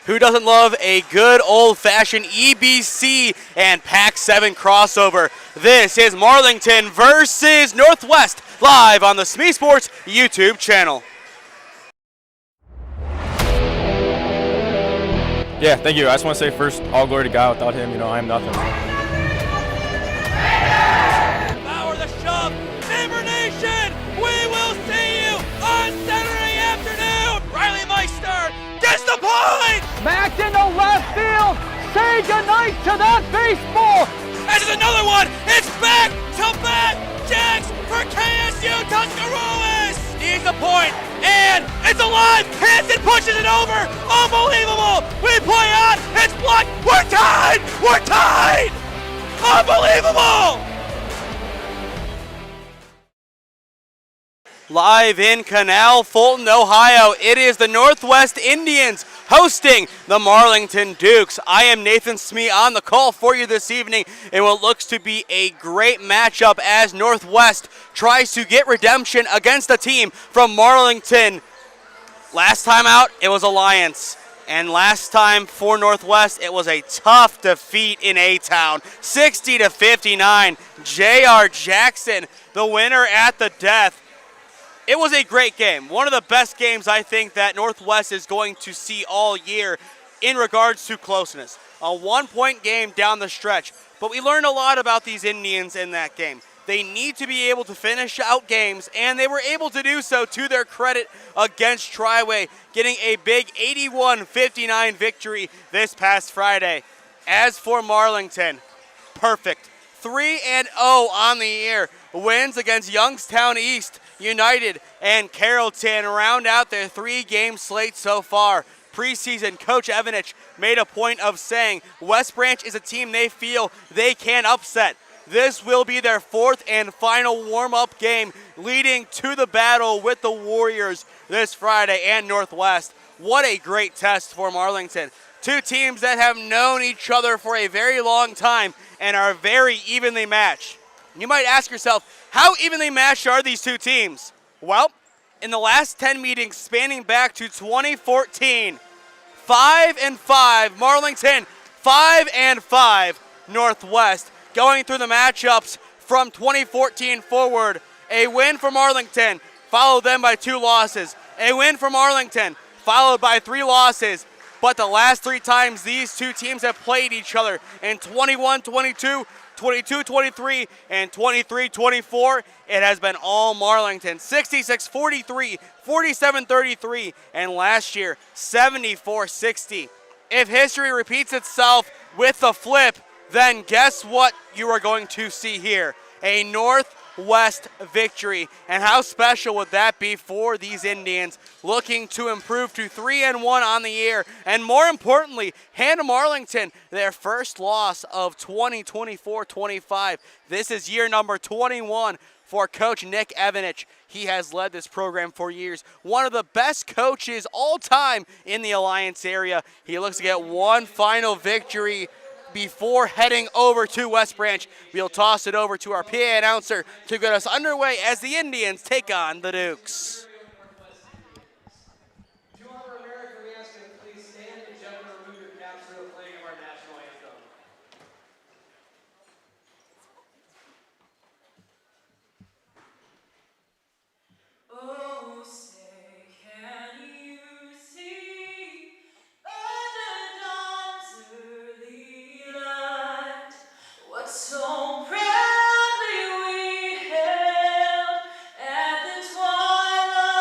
Who doesn't love a good old-fashioned EBC and Pac-7 crossover? This is Marlington versus Northwest, live on the SmeeSports YouTube channel. Yeah, thank you. I just want to say first, all glory to God. Without him, I am nothing. Power the shove, Neighbor Nation, we will see you on Saturday afternoon. Riley Meister gets the point. Back into left field. Say goodnight to that baseball. And there's another one. It's back to back jacks for KSU. Tuscaroras needs a point, and it's alive. Hanson pushes it over. Unbelievable. We play on. It's blocked. We're tied. We're tied. Unbelievable. Live in Canal Fulton, Ohio, it is the Northwest Indians hosting the Marlington Dukes. I am Nathan Smee on the call for you this evening in what looks to be a great matchup as Northwest tries to get redemption against a team from Marlington. Last time out, it was Alliance. And last time for Northwest, it was a tough defeat in A-Town. 60-59, J.R. Jackson, the winner at the death. It was a great game. One of the best games I think that Northwest is going to see all year in regards to closeness. A one-point game down the stretch. But we learned a lot about these Indians in that game. They need to be able to finish out games, and they were able to do so to their credit against Triway, getting a big 81-59 victory this past Friday. As for Marlington, perfect. 3-0 on the year. Wins against Youngstown East, United, and Carrollton round out their three-game slate so far. Preseason, Coach Evanich made a point of saying West Branch is a team they feel they can upset. This will be their fourth and final warm-up game leading to the battle with the Warriors this Friday and Northwest. What a great test for Marlington. Two teams that have known each other for a very long time and are very evenly matched. You might ask yourself, how evenly matched are these two teams? Well, in the last 10 meetings spanning back to 2014, 5-5 Marlington, 5-5 Northwest. Going through the matchups from 2014 forward, a win for Marlington, followed then by two losses. A win for Marlington, followed by three losses. But the last three times these two teams have played each other in 21-22, 22-23, and 23-24, it has been all Marlington. 66-43, 47-33, and last year, 74-60. If history repeats itself with the flip, then guess what you are going to see here? A Northwest victory. And how special would that be for these Indians looking to improve to 3-1 on the year? And more importantly, hand Marlington their first loss of 2024-25. This is year number 21 for Coach Nick Evanich. He has led this program for years. One of the best coaches all time in the Alliance area. He looks to get one final victory before heading over to West Branch. We'll toss it over to our PA announcer to get us underway as the Indians take on the Dukes. So proudly we hailed at the twilight.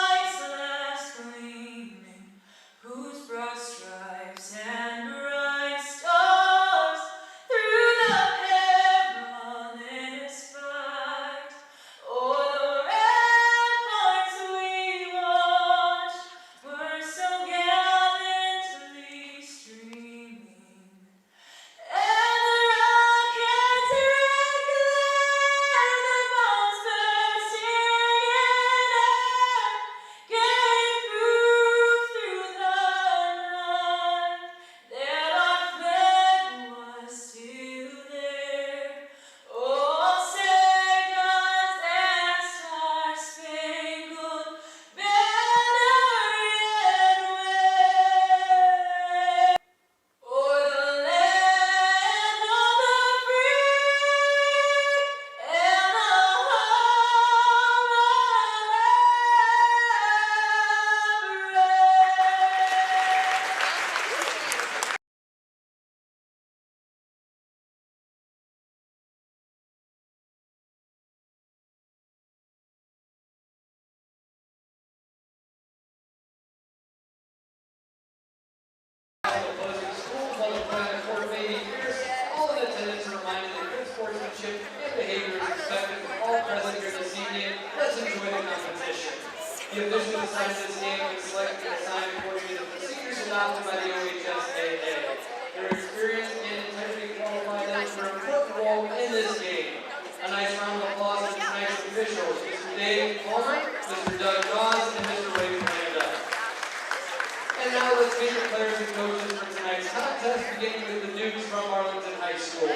School.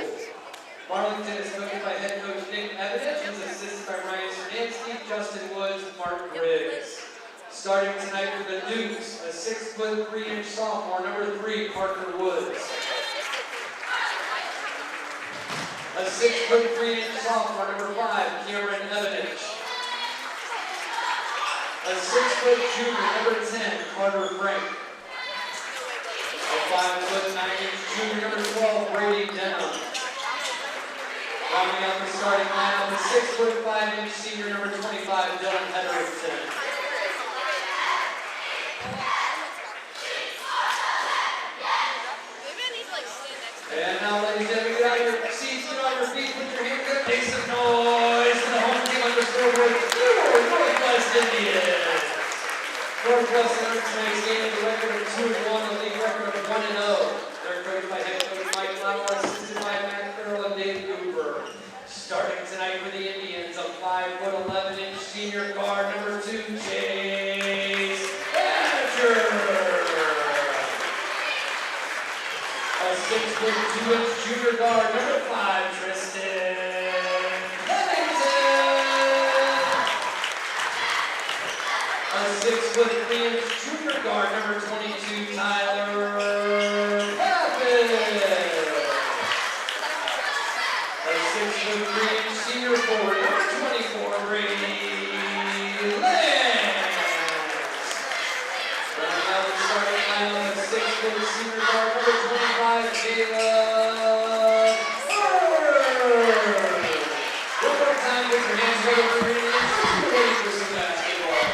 Marlington is coached by head coach Nick Evidence, who's assisted by Ryan Szymanski, Justin Woods, Mark Briggs. Starting tonight for the Dukes, a 6'3" sophomore, number 3, Parker Woods. A 6'3" sophomore, number 5, Cameron Evidence. A 6-foot junior, number 10, Carter Frank. A 5'9" junior, number 12, Brady Denham. Rounding out the starting lineup, a 6'5" senior, number 25, Dylan Hedrickson. And now, ladies and gentlemen, get out of your seats, get on your feet, put your hands up, make some noise for the home team on the scoreboard, Northwest Indians. Northwest enters tonight's game with a record of 2-1, a league record of 1-0. They're coached by head coach Mike Lauer, assisted by Matt Farrell and Dave Cooper. Starting tonight for the Indians, a 5'11" senior guard, number 2, Chase Badger. A 6'2" junior guard, number 5, Tristan Pennington. A 6'3" junior guard, number 22, Tyler Pappas. A 6'3" senior forward, number 24, Brady Lance. Running out the starting lineup, a 6-foot senior guard, number 25, Caleb Bird. One more time, put your hands together for your Indians. Ready for some basketball.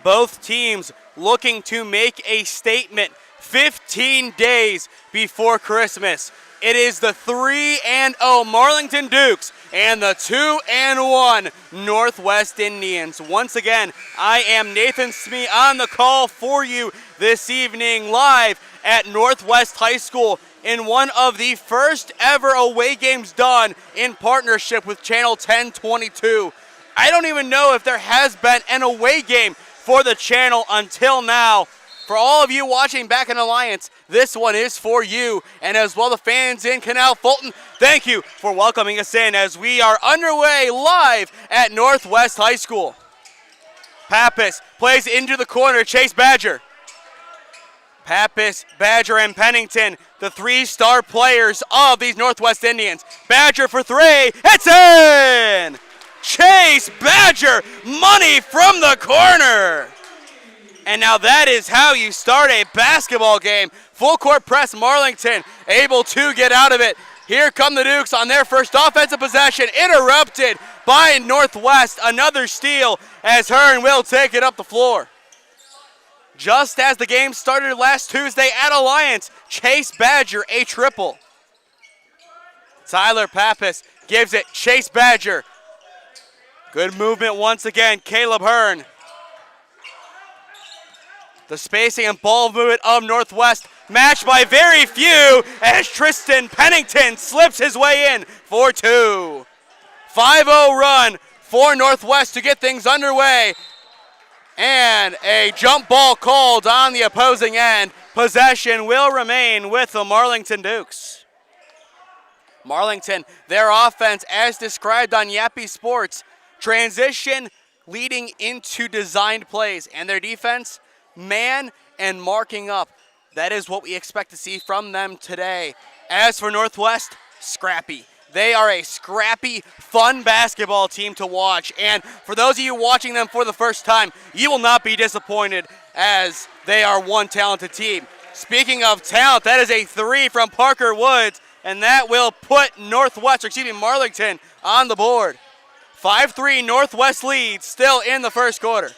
Both teams looking to make a statement 15 days before Christmas. It is the 3-0 Marlington Dukes and the 2-1 Northwest Indians. Once again, I am Nathan Smee on the call for you this evening live at Northwest High School in one of the first ever away games done in partnership with Channel 1022. I don't even know if there has been an away game for the channel until now. For all of you watching back in Alliance, this one is for you. And as well, the fans in Canal Fulton, thank you for welcoming us in as we are underway live at Northwest High School. Pappas plays into the corner, Chase Badger. Pappas, Badger, and Pennington, the 3-star players of these Northwest Indians. Badger for 3, it's in! Chase Badger, money from the corner! And now that is how you start a basketball game. Full court press, Marlington able to get out of it. Here come the Dukes on their first offensive possession, interrupted by Northwest. Another steal as Hearn will take it up the floor. Just as the game started last Tuesday at Alliance, Chase Badger a triple. Tyler Pappas gives it, Chase Badger. Good movement once again, Caleb Hearn. The spacing and ball movement of Northwest matched by very few as Tristan Pennington slips his way in for 2. 5-0 run for Northwest to get things underway. And a jump ball called on the opposing end. Possession will remain with the Marlington Dukes. Marlington, their offense as described on SmeeSports, transition leading into designed plays. And their defense, man and marking up. That is what we expect to see from them today. As for Northwest, scrappy. They are a scrappy, fun basketball team to watch. And for those of you watching them for the first time, you will not be disappointed as they are one talented team. Speaking of talent, that is a 3 from Parker Woods, and that will put Marlington on the board. 5-3 Northwest lead still in the first quarter.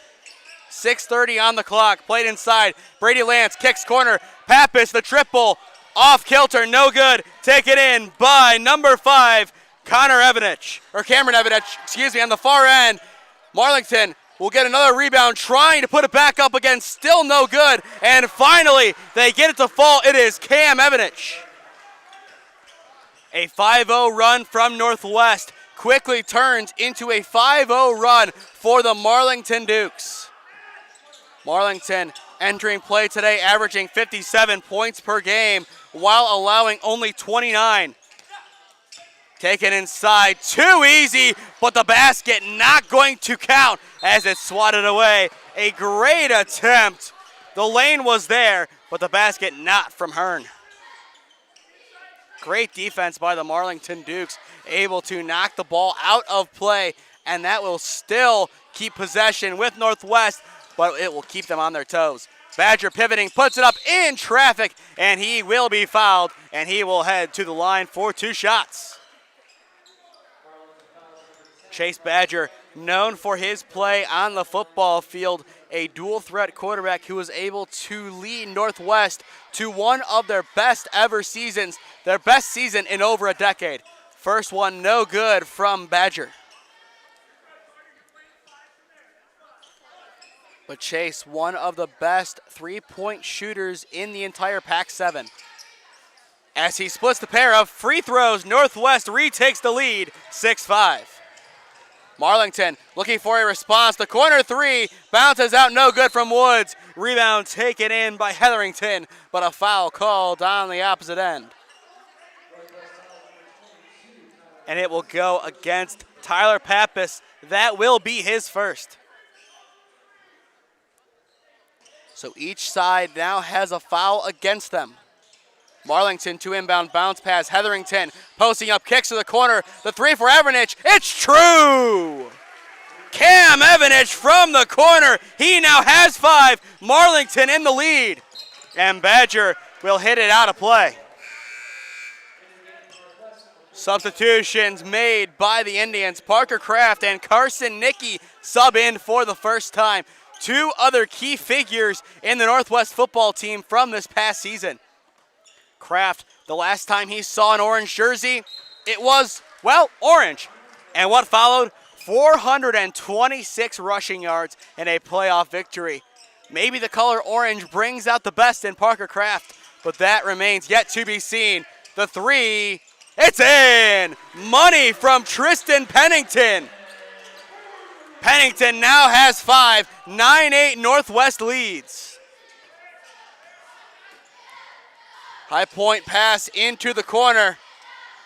6:30 on the clock, played inside. Brady Lance kicks corner. Pappas, the triple, off kilter, no good. Taken in by number 5, Cameron Evidence, on the far end. Marlington will get another rebound, trying to put it back up again, still no good. And finally, they get it to fall. It is Cam Evidence. A 5-0 run from Northwest quickly turns into a 5-0 run for the Marlington Dukes. Marlington entering play today, averaging 57 points per game while allowing only 29. Taken inside, too easy, but the basket not going to count as it's swatted away. A great attempt. The lane was there, but the basket not from Hearn. Great defense by the Marlington Dukes, able to knock the ball out of play, and that will still keep possession with Northwest, but it will keep them on their toes. Badger pivoting, puts it up in traffic, and he will be fouled, and he will head to the line for 2 shots. Chase Badger, known for his play on the football field, a dual threat quarterback who was able to lead Northwest to one of their best ever seasons, their best season in over a decade. First one no good from Badger. But Chase, one of the best three-point shooters in the entire Pac-7. As he splits the pair of free throws, Northwest retakes the lead, 6-5. Marlington looking for a response. The corner 3 bounces out, no good from Woods. Rebound taken in by Hetherington, but a foul called on the opposite end. And it will go against Tyler Pappas. That will be his first. So each side now has a foul against them. Marlington to inbound bounce pass. Hetherington posting up, kicks to the corner. The 3 for Evernich. It's true! Cam Evernich from the corner. He now has 5. Marlington in the lead. And Badger will hit it out of play. Substitutions made by the Indians. Parker Kraft and Carson Nicky sub in for the first time. 2 other key figures in the Northwest football team from this past season. Kraft, the last time he saw an orange jersey, it was, well, orange. And what followed? 426 rushing yards and a playoff victory. Maybe the color orange brings out the best in Parker Kraft, but that remains yet to be seen. The 3, it's in! Money from Tristan Pennington. Pennington now has 5, 9-8 Northwest leads. High point pass into the corner.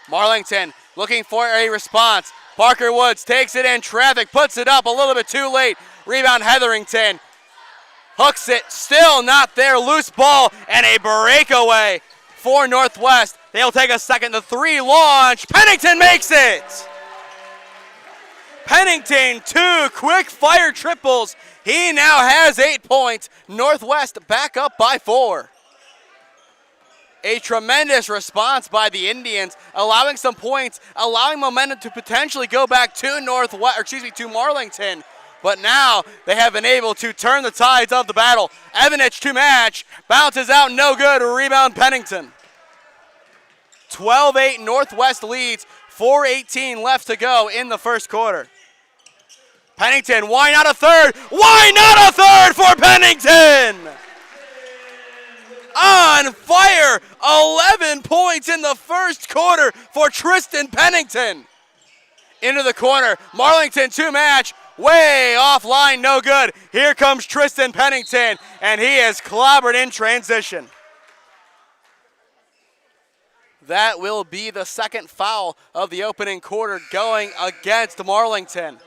Marlington looking for a response. Parker Woods takes it in traffic, puts it up a little bit too late. Rebound Hetherington. Hooks it, still not there. Loose ball and a breakaway for Northwest. They'll take a second. The 3 launch. Pennington makes it. Pennington, 2 quick fire triples. He now has 8 points. Northwest back up by 4. A tremendous response by the Indians, allowing some points, allowing momentum to potentially go back to to Marlington. But now they have been able to turn the tides of the battle. Evernich to match, bounces out, no good. Rebound Pennington. 12-8 Northwest leads, 4:18 left to go in the first quarter. Pennington, why not a third? Why not a third for Pennington? On fire, 11 points in the first quarter for Tristan Pennington. Into the corner, Marlington to match, way offline, no good. Here comes Tristan Pennington, and he is clobbered in transition. That will be the second foul of the opening quarter going against Marlington.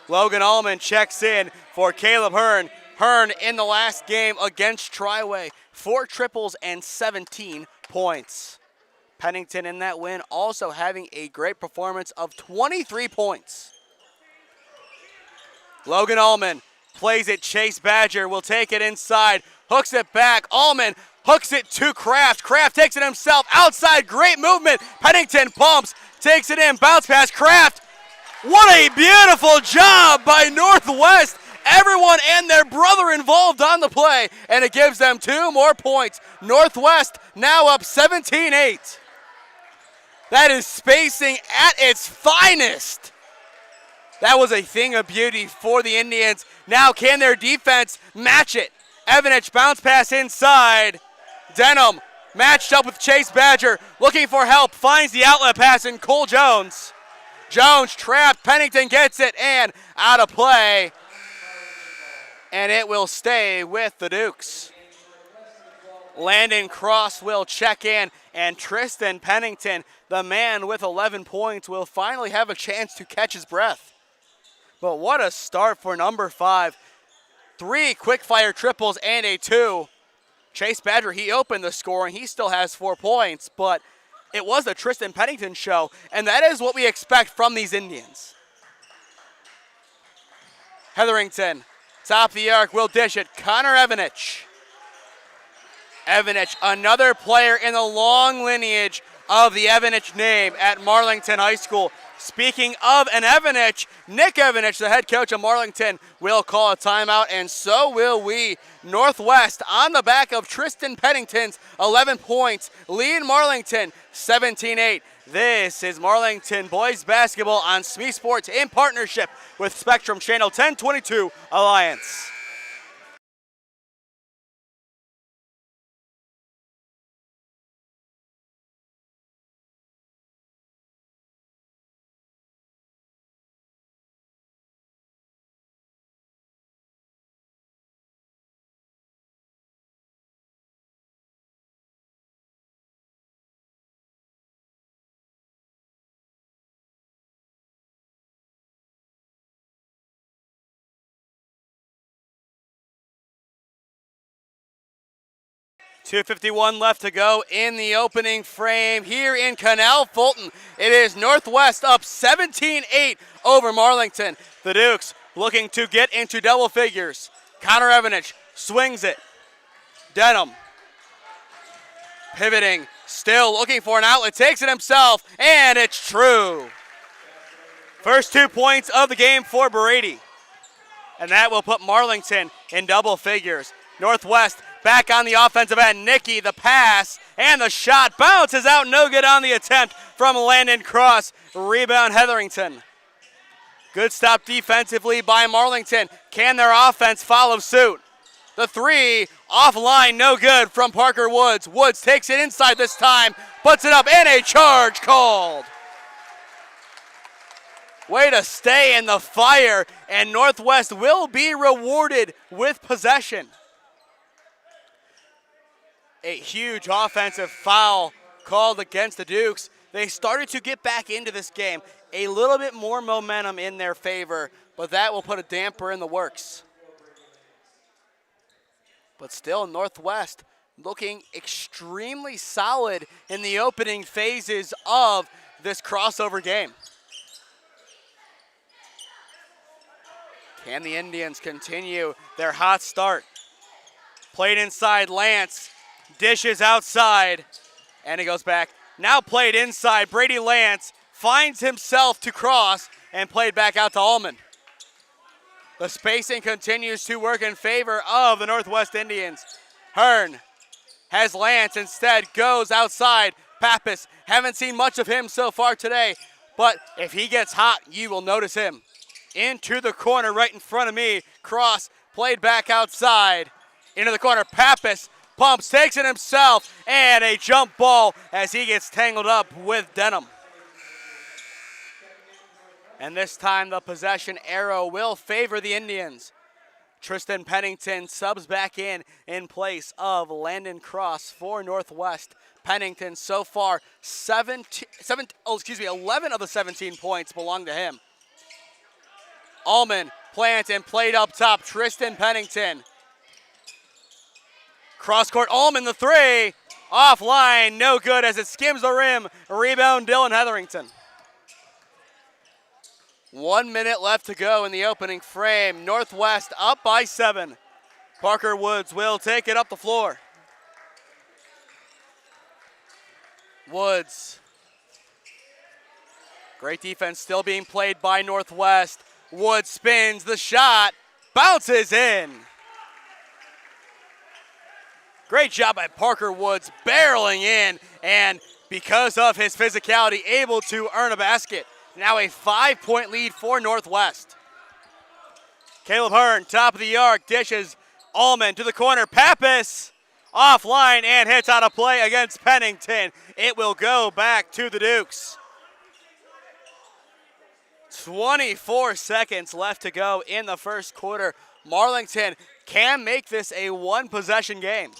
Logan Allman checks in for Caleb Hearn. Hearn in the last game against Triway, 4 triples and 17 points. Pennington in that win also having a great performance of 23 points. Logan Allman plays it. Chase Badger will take it inside, hooks it back. Allman hooks it to Kraft. Kraft takes it himself outside. Great movement. Pennington pumps, takes it in, bounce pass. Kraft. What a beautiful job by Northwest. Everyone and their brother involved on the play, and it gives them 2 more points. Northwest now up 17-8. That is spacing at its finest. That was a thing of beauty for the Indians. Now can their defense match it? Evernich bounce pass inside. Denham matched up with Chase Badger, looking for help, finds the outlet pass in Cole Jones. Jones trapped, Pennington gets it, and out of play. and it will stay with the Dukes. Landon Cross will check in, and Tristan Pennington, the man with 11 points, will finally have a chance to catch his breath. But what a start for number 5. 3 quick-fire triples and a 2. Chase Badger, he opened the score, and he still has 4 points, but it was the Tristan Pennington show, and that is what we expect from these Indians. Hetherington, top of the arc, will dish it. Connor Evanich. Evanich, another player in the long lineage of the Evanich name at Marlington High School. Speaking of an Evanich, Nick Evanich, the head coach of Marlington, will call a timeout, and so will we. Northwest on the back of Tristan Pennington's 11 points, lead Marlington 17-8. This is Marlington boys basketball on SmeeSports in partnership with Spectrum Channel 1022 Alliance. .251 left to go in the opening frame here in Canal Fulton. It is Northwest up 17-8 over Marlington. The Dukes looking to get into double figures. Connor Evanich swings it. Denham pivoting, still looking for an outlet, takes it himself, and it's true. First 2 points of the game for Brady. And that will put Marlington in double figures. Northwest back on the offensive end. Nicky, the pass, and the shot bounces out. No good on the attempt from Landon Cross. Rebound Hetherington. Good stop defensively by Marlington. Can their offense follow suit? The 3 offline, no good from Parker Woods. Woods takes it inside this time, puts it up, and a charge called. Way to stay in the fire, and Northwest will be rewarded with possession. A huge offensive foul called against the Dukes. They started to get back into this game. A little bit more momentum in their favor, but that will put a damper in the works. But still, Northwest looking extremely solid in the opening phases of this crossover game. Can the Indians continue their hot start? Played inside, Lance. Dishes outside, and it goes back. Now played inside. Brady Lance finds himself to cross and played back out to Allman. The spacing continues to work in favor of the Northwest Indians. Hearn has Lance, instead goes outside. Pappas, haven't seen much of him so far today, but if he gets hot, you will notice him. Into the corner right in front of me. Cross played back outside. Into the corner, Pappas pumps, takes it himself, and a jump ball as he gets tangled up with Denham. And this time the possession arrow will favor the Indians. Tristan Pennington subs back in place of Landon Cross for Northwest. Pennington so far 11 of the 17 points belong to him. Allman plants and played up top. Tristan Pennington. Cross court, Allman the 3. Offline, no good as it skims the rim. Rebound, Dylan Hetherington. 1 minute left to go in the opening frame. Northwest up by 7. Parker Woods will take it up the floor. Woods. Great defense still being played by Northwest. Woods spins the shot, bounces in. Great job by Parker Woods barreling in, and because of his physicality, able to earn a basket. Now a 5-point lead for Northwest. Caleb Hearn, top of the arc, dishes Allman to the corner. Pappas offline and hits out of play against Pennington. It will go back to the Dukes. 24 seconds left to go in the first quarter. Marlington can make this a one-possession game.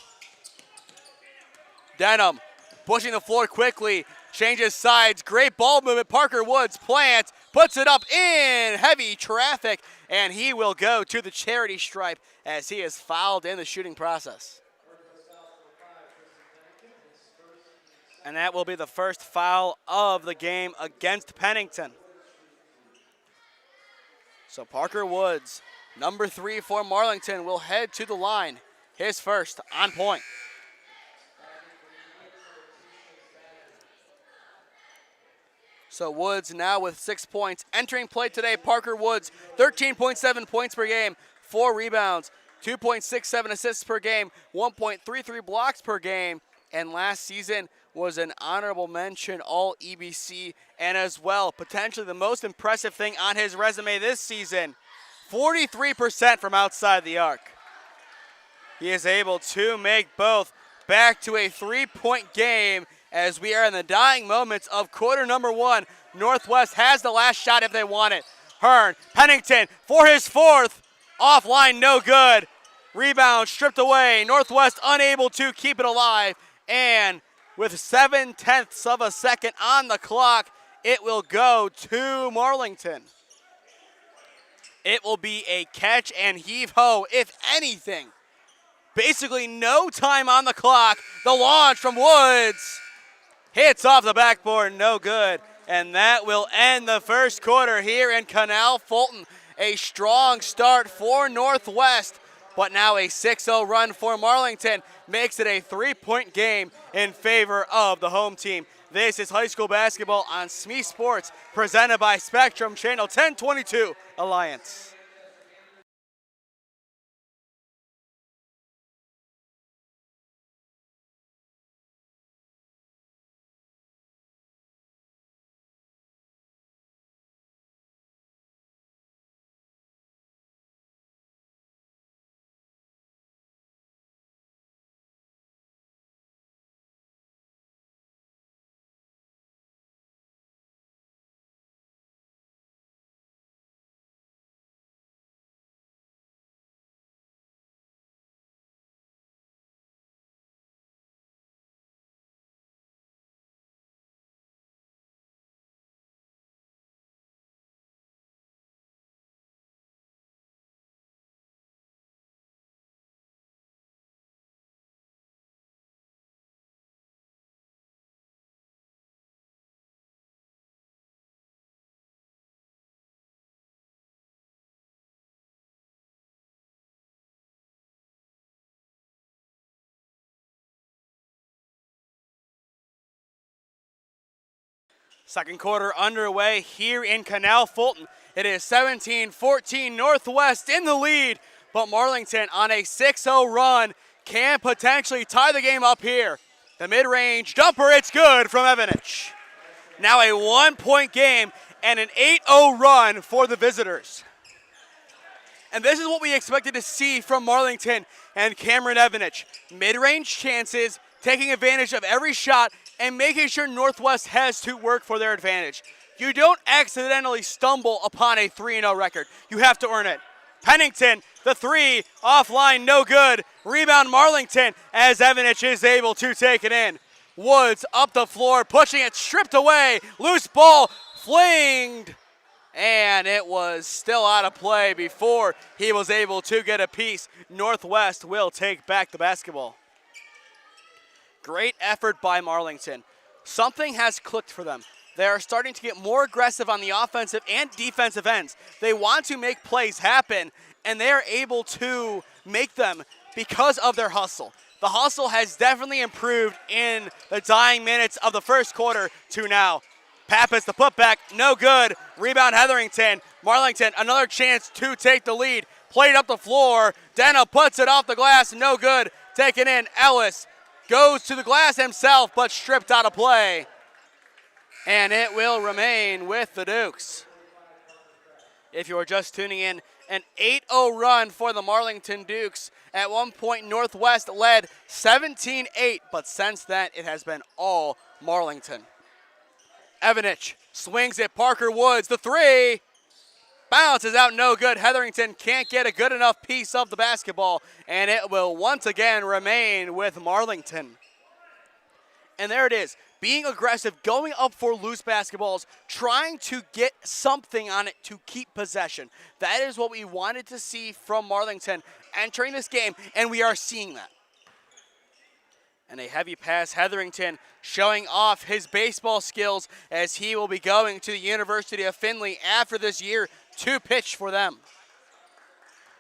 Denham pushing the floor quickly, changes sides, great ball movement. Parker Woods plants, puts it up in heavy traffic, and he will go to the charity stripe as he is fouled in the shooting process. And that will be the first foul of the game against Pennington. So Parker Woods, number 3 for Marlington, will head to the line. His first on point. So Woods now with 6 points. Entering play today, Parker Woods, 13.7 points per game, 4 rebounds, 2.67 assists per game, 1.33 blocks per game, and last season was an honorable mention all EBC, and as well, potentially the most impressive thing on his resume this season, 43% from outside the arc. He is able to make both. Back to a 3-point game as we are in the dying moments of quarter number 1. Northwest has the last shot if they want it. Hearn, Pennington for his 4th. Offline, no good. Rebound stripped away. Northwest unable to keep it alive. And with 7/10 of a second on the clock, it will go to Marlington. It will be a catch and heave-ho, if anything. Basically no time on the clock. The launch from Woods hits off the backboard, no good. And that will end the first quarter here in Canal Fulton. A strong start for Northwest, but now a 6-0 run for Marlington makes it a 3-point game in favor of the home team. This is high school basketball on SmeeSports, presented by Spectrum Channel 1022 Alliance. Second quarter underway here in Canal Fulton. It is 17-14 Northwest in the lead, but Marlington on a 6-0 run can potentially tie the game up here. The mid-range jumper, it's good from Evanich. Now a 1-point game and an 8-0 run for the visitors. And this is what we expected to see from Marlington and Cameron Evanich. Mid-range chances, taking advantage of every shot, and making sure Northwest has to work for their advantage. You don't accidentally stumble upon a 3-0 record. You have to earn it. Pennington, the 3, offline, no good. Rebound Marlington as Evanich is able to take it in. Woods up the floor, pushing it, stripped away. Loose ball, flinged. And it was still out of play before he was able to get a piece. Northwest will take back the basketball. Great effort by Marlington. Something has clicked for them. They are starting to get more aggressive on the offensive and defensive ends. They want to make plays happen, and they are able to make them because of their hustle. The hustle has definitely improved in the dying minutes of the first quarter to now. Pappas, the putback, no good. Rebound Hetherington. Marlington, another chance to take the lead. Played up the floor. Denham puts it off the glass, no good. Taken in, Ellis goes to the glass himself, but stripped out of play. And it will remain with the Dukes. If you are just tuning in, an 8-0 run for the Marlington Dukes. At one point, Northwest led 17-8, but since then, it has been all Marlington. Evanich swings at Parker Woods, the 3. Bounces out, no good. Hetherington can't get a good enough piece of the basketball, and it will once again remain with Marlington. And there it is, being aggressive, going up for loose basketballs, trying to get something on it to keep possession. That is what we wanted to see from Marlington entering this game, and we are seeing that. And a heavy pass, Hetherington showing off his baseball skills as he will be going to the University of Findlay after this year to pitch for them.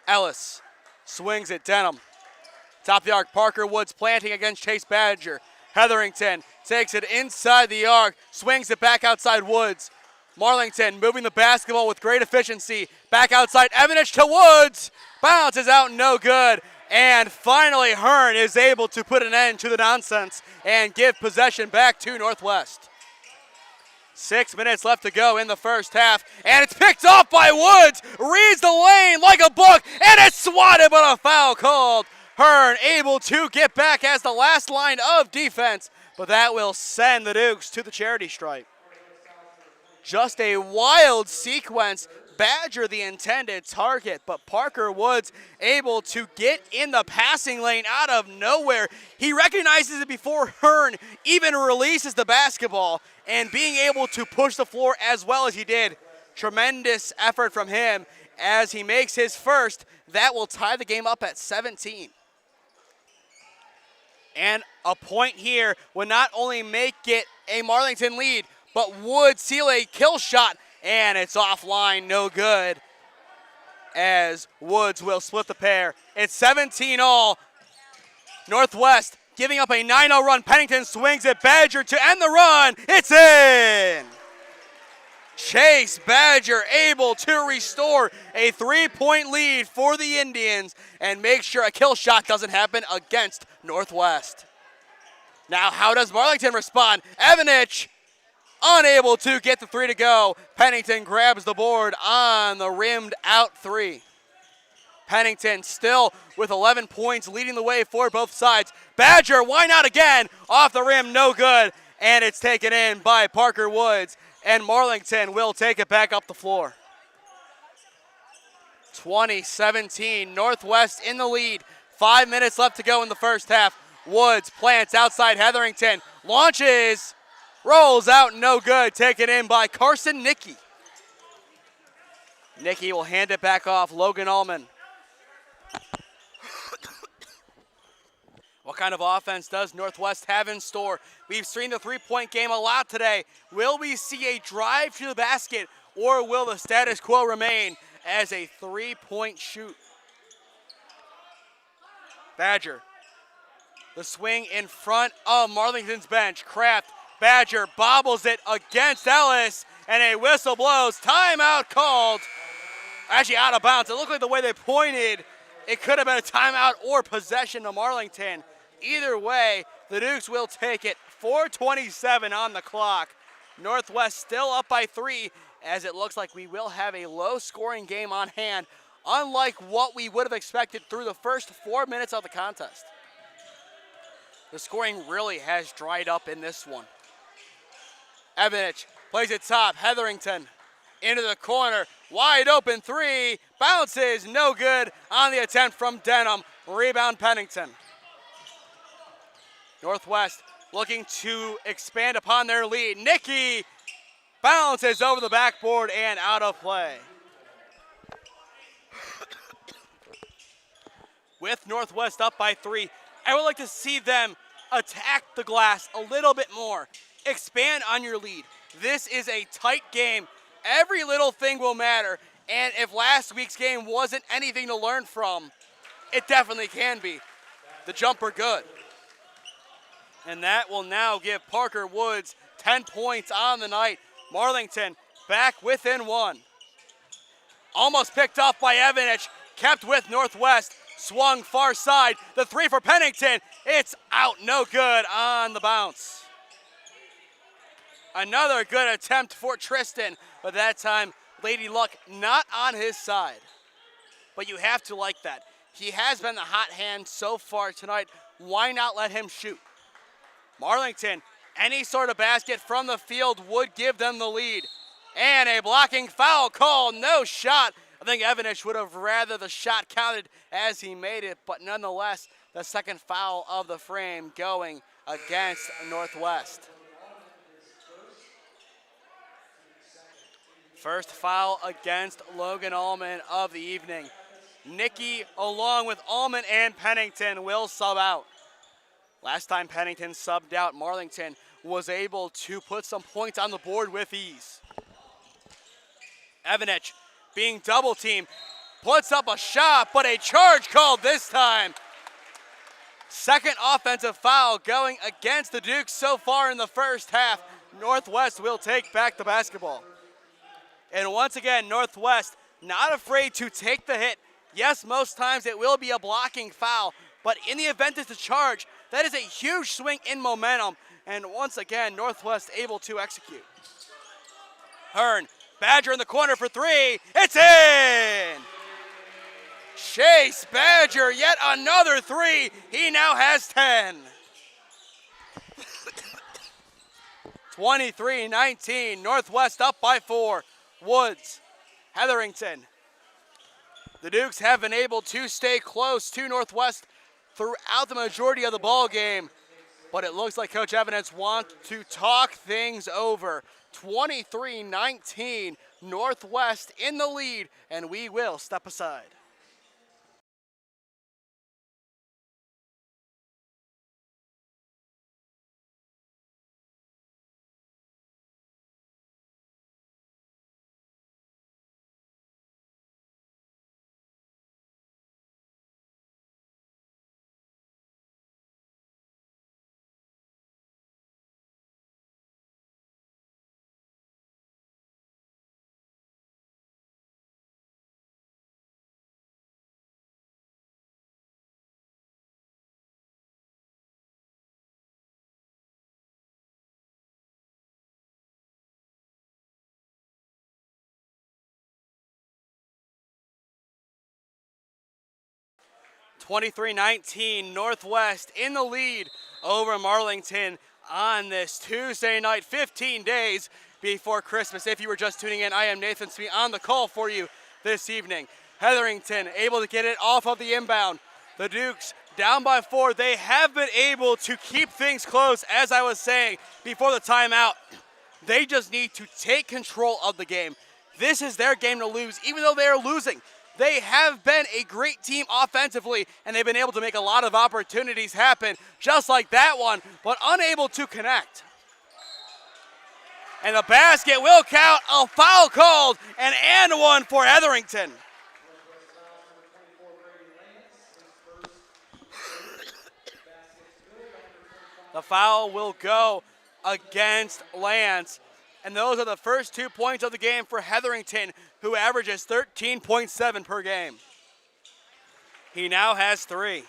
Ellis swings at Denham. Top of the arc, Parker Woods planting against Chase Badger. Hetherington takes it inside the arc, swings it back outside Woods. Marlington moving the basketball with great efficiency. Back outside, Evanich to Woods. Bounces out, no good. And finally, Hearn is able to put an end to the nonsense and give possession back to Northwest. 6 minutes left to go in the first half, and it's picked off by Woods. Reads the lane like a book, and it's swatted, but a foul called. Hearn able to get back as the last line of defense, but that will send the Dukes to the charity stripe. Just a wild sequence. Badger the intended target, but Parker Woods able to get in the passing lane out of nowhere. He recognizes it before Hearn even releases the basketball, and being able to push the floor as well as he did. Tremendous effort from him as he makes his first. That will tie the game up at 17. And a point here would not only make it a Marlington lead, but would seal a kill shot. And it's offline, no good, as Woods will split the pair. It's 17 all. Northwest giving up a 9-0 run. Pennington swings at Badger to end the run. It's in. Chase Badger able to restore a 3-point lead for the Indians and make sure a kill shot doesn't happen against Northwest. Now, how does Marlington respond? Evanich unable to get the three to go. Pennington grabs the board on the rimmed out three. Pennington still with 11 points, leading the way for both sides. Badger, why not again? Off the rim, no good. And it's taken in by Parker Woods. And Marlington will take it back up the floor. 20-17, Northwest in the lead. 5 minutes left to go in the first half. Woods plants outside Hetherington. Launches. Rolls out, no good. Taken in by Carson Nicky. Nicky will hand it back off. Logan Allman. What kind of offense does Northwest have in store? We've seen the three-point game a lot today. Will we see a drive to the basket, or will the status quo remain as a three-point shoot? Badger. The swing in front of Marlington's bench. Kraft. Badger bobbles it against Ellis, and a whistle blows. Timeout called. Actually out of bounds. It looked like the way they pointed, it could have been a timeout or possession to Marlington. Either way, the Dukes will take it. 4:27 on the clock. Northwest still up by 3, as it looks like we will have a low-scoring game on hand, unlike what we would have expected through the first 4 minutes of the contest. The scoring really has dried up in this one. Evanich plays it top. Hetherington into the corner. Wide open three. Bounces. No good on the attempt from Denham. Rebound Pennington. Northwest looking to expand upon their lead. Nicky bounces over the backboard and out of play. With Northwest up by 3, I would like to see them attack the glass a little bit more. Expand on your lead. This is a tight game. Every little thing will matter. And if last week's game wasn't anything to learn from, it definitely can be. The jumper good. And that will now give Parker Woods 10 points on the night. Marlington back within 1. Almost picked off by Evanich. Kept with Northwest. Swung far side. The three for Pennington. It's out, no good on the bounce. Another good attempt for Tristan, but that time Lady Luck not on his side. But you have to like that. He has been the hot hand so far tonight. Why not let him shoot? Marlington, any sort of basket from the field would give them the lead. And a blocking foul call, no shot. I think Evanich would have rather the shot counted as he made it, but nonetheless, the second foul of the frame going against Northwest. First foul against Logan Allman of the evening. Nicky, along with Allman and Pennington, will sub out. Last time Pennington subbed out, Marlington was able to put some points on the board with ease. Evanich, being double teamed, puts up a shot, but a charge called this time. Second offensive foul going against the Dukes so far in the first half. Northwest will take back the basketball. And once again, Northwest not afraid to take the hit. Yes, most times it will be a blocking foul, but in the event it's a charge, that is a huge swing in momentum. And once again, Northwest able to execute. Hearn, Badger in the corner for three. It's in! Chase Badger, yet another three. He now has 10. 23-19, Northwest up by 4. Woods, Hetherington. The Dukes have been able to stay close to Northwest throughout the majority of the ball game, but it looks like Coach Evanich wants to talk things over. 23-19, Northwest in the lead, and we will step aside. (23-19) Northwest in the lead over Marlington on this Tuesday night, 15 days before Christmas. If you were just tuning in, I am Nathan Smee on the call for you this evening. Hetherington able to get it off of the inbound. The Dukes down by 4. They have been able to keep things close, as I was saying before the timeout. They just need to take control of the game. This is their game to lose, even though they are losing. They have been a great team offensively, and they've been able to make a lot of opportunities happen, just like that one, but unable to connect. And the basket will count, a foul called, and one for Hetherington. The foul will go against Lance. And those are the first 2 points of the game for Hetherington, who averages 13.7 per game. He now has 3.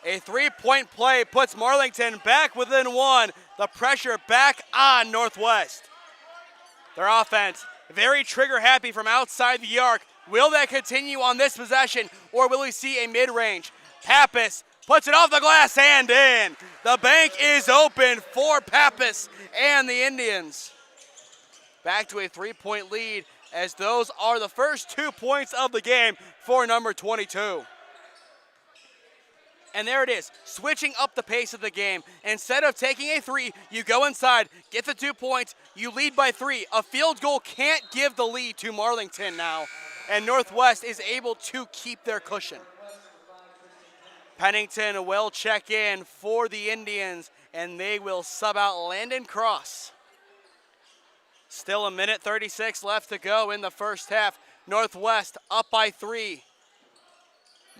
A 3-point play puts Marlington back within 1. The pressure back on Northwest. Their offense very trigger happy from outside the arc. Will that continue on this possession, or will we see a mid-range? Pappas puts it off the glass and in. The bank is open for Pappas and the Indians. Back to a 3-point lead, as those are the first 2 points of the game for number 22. And there it is, switching up the pace of the game. Instead of taking a 3, you go inside, get the 2 points, you lead by 3. A field goal can't give the lead to Marlington now, and Northwest is able to keep their cushion. Pennington will check in for the Indians, and they will sub out Landon Cross. Still a minute 36 left to go in the first half. Northwest up by 3.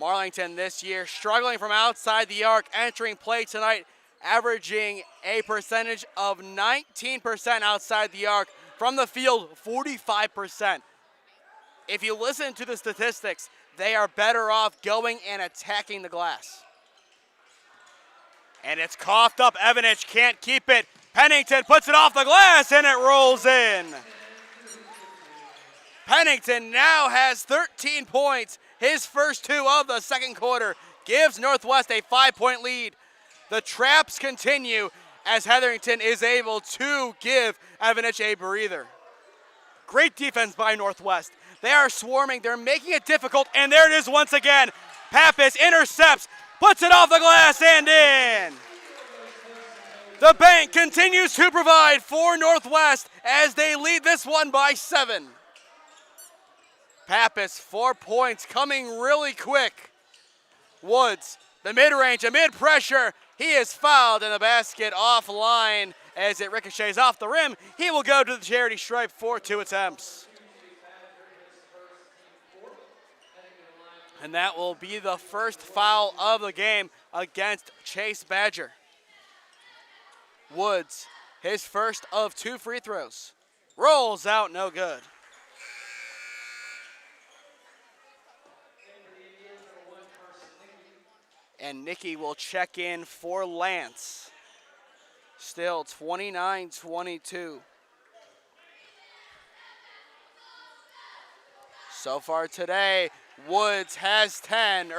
Marlington this year struggling from outside the arc, entering play tonight, averaging a percentage of 19% outside the arc. From the field, 45%. If you listen to the statistics, they are better off going and attacking the glass. And it's coughed up. Evanich can't keep it. Pennington puts it off the glass and it rolls in. Pennington now has 13 points. His first 2 of the second quarter gives Northwest a 5-point lead. The traps continue as Hetherington is able to give Evanich a breather. Great defense by Northwest. They are swarming. They're making it difficult, and there it is once again. Pappas intercepts, puts it off the glass and in. The bank continues to provide for Northwest as they lead this one by 7. Pappas, 4 points, coming really quick. Woods, the mid-range, a mid-pressure. He is fouled in the basket offline as it ricochets off the rim. He will go to the charity stripe for 2 attempts. And that will be the first foul of the game against Chase Badger. Woods, his first of 2 free throws. Rolls out, no good. And Nicky will check in for Lance. Still 29-22. So far today, Woods has 10,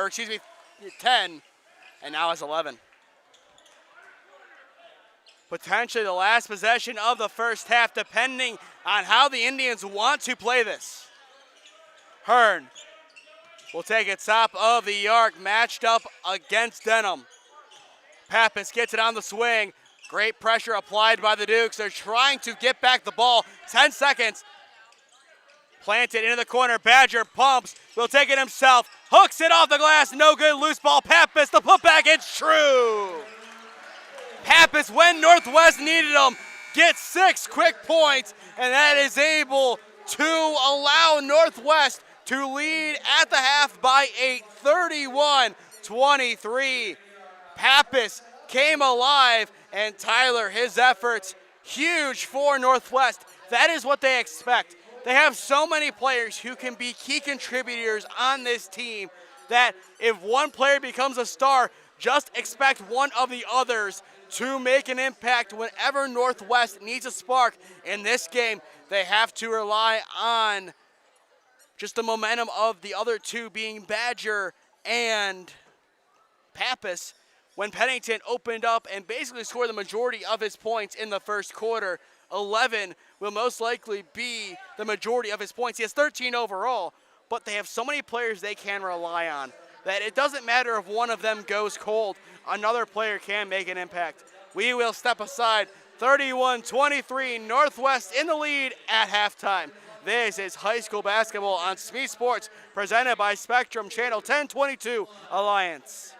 and now has 11. Potentially the last possession of the first half, depending on how the Indians want to play this. Hearn will take it top of the arc, matched up against Denham. Pappas gets it on the swing. Great pressure applied by the Dukes. They're trying to get back the ball. 10 seconds. Planted into the corner. Badger pumps. Will take it himself. Hooks it off the glass. No good. Loose ball. Pappas, the putback. It's true. Pappas, when Northwest needed him, gets 6 quick points, and that is able to allow Northwest to lead at the half by 8, 31-23. Pappas came alive, and Tyler, his efforts, huge for Northwest. That is what they expect. They have so many players who can be key contributors on this team that if one player becomes a star, just expect one of the others to make an impact whenever Northwest needs a spark. In this game, they have to rely on just the momentum of the other two being Badger and Pappas. When Pennington opened up and basically scored the majority of his points in the first quarter, 11 will most likely be the majority of his points. He has 13 overall, but they have so many players they can rely on that it doesn't matter if one of them goes cold, another player can make an impact. We will step aside. 31-23, Northwest in the lead at halftime. This is high school basketball on SmeeSports, presented by Spectrum Channel 1022 Alliance.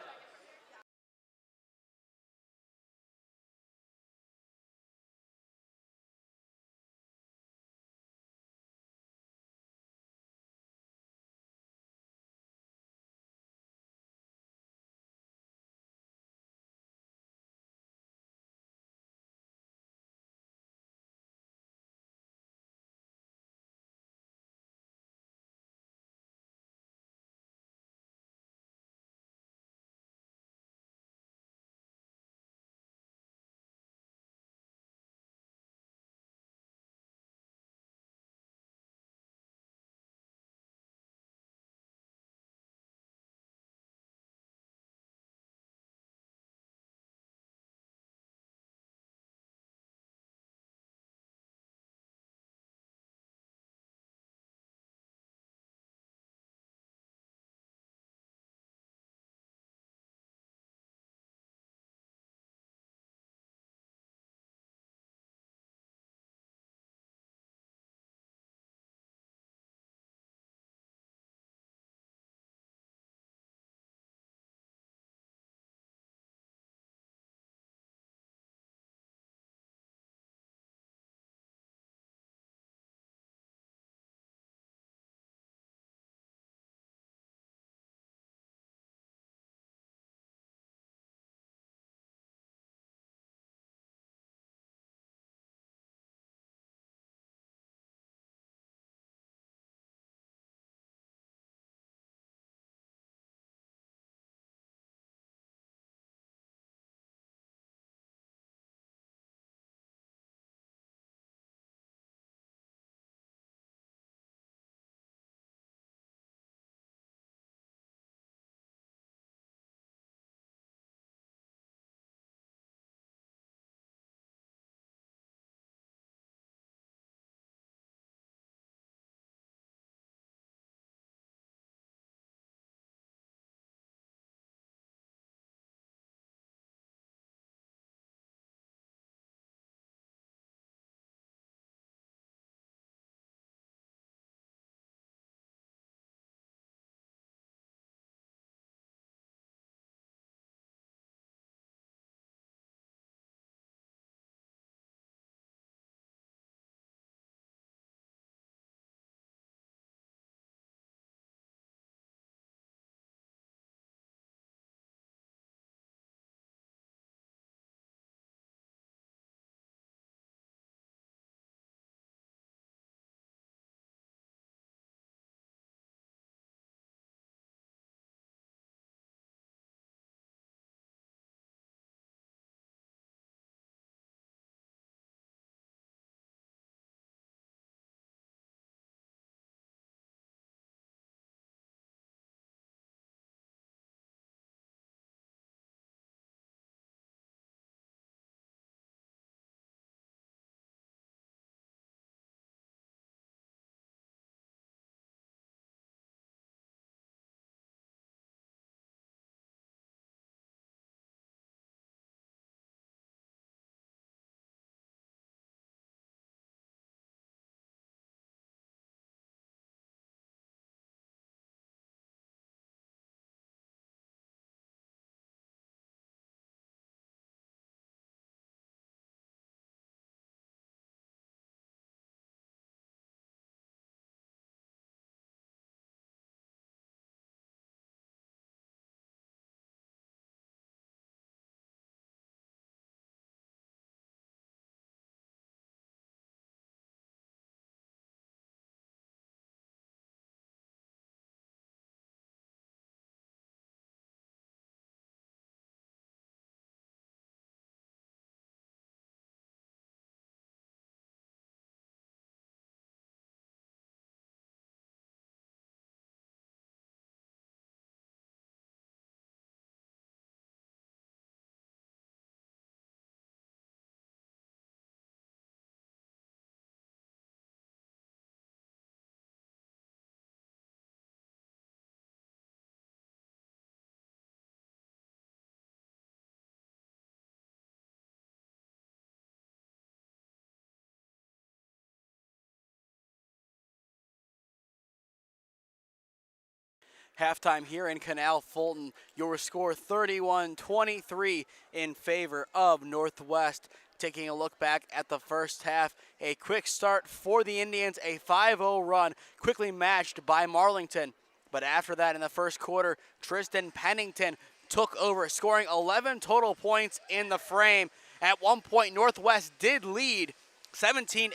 Halftime here in Canal Fulton, your score 31-23 in favor of Northwest. Taking a look back at the first half, a quick start for the Indians, a 5-0 run, quickly matched by Marlington. But after that, in the first quarter, Tristan Pennington took over, scoring 11 total points in the frame. At one point, Northwest did lead 17-8,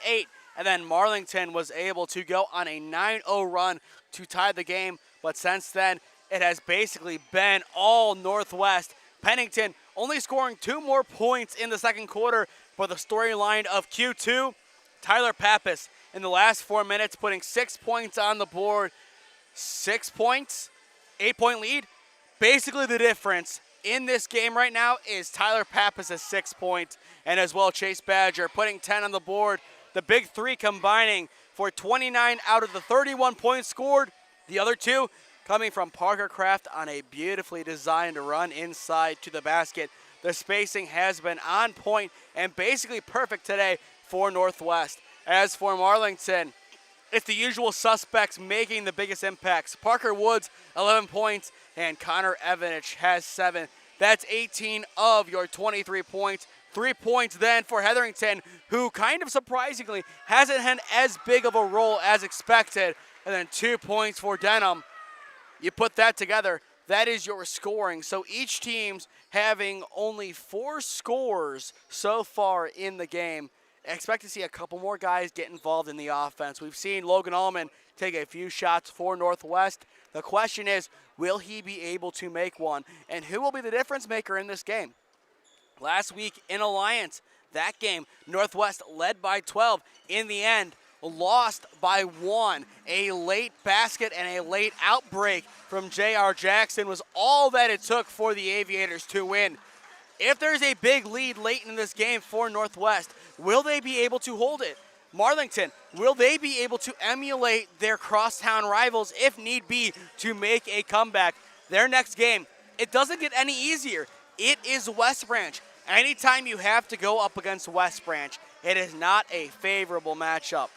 and then Marlington was able to go on a 9-0 run to tie the game. But since then, it has basically been all Northwest. Pennington only scoring 2 more points in the second quarter for the storyline of Q2. Tyler Pappas in the last 4 minutes putting 6 points on the board. 6 points, 8-point lead. Basically the difference in this game right now is Tyler Pappas' 6 points, and as well Chase Badger putting 10 on the board. The big three combining for 29 out of the 31 points scored. The other 2 coming from Parker Kraft on a beautifully designed run inside to the basket. The spacing has been on point and basically perfect today for Northwest. As for Marlington, it's the usual suspects making the biggest impacts. Parker Woods, 11 points, and Connor Evanich has 7. That's 18 of your 23 points. 3 points then for Hetherington, who kind of surprisingly hasn't had as big of a role as expected. And then 2 points for Denham. You put that together, that is your scoring. So each team's having only 4 scores so far in the game. Expect to see a couple more guys get involved in the offense. We've seen Logan Allman take a few shots for Northwest. The question is, will he be able to make one? And who will be the difference maker in this game? Last week in Alliance, that game, Northwest led by 12. In the end, lost by 1. A late basket and a late outbreak from J.R. Jackson was all that it took for the Aviators to win. If there's a big lead late in this game for Northwest, will they be able to hold it? Marlington, will they be able to emulate their crosstown rivals if need be to make a comeback? Their next game, it doesn't get any easier. It is West Branch. Anytime you have to go up against West Branch, it is not a favorable matchup.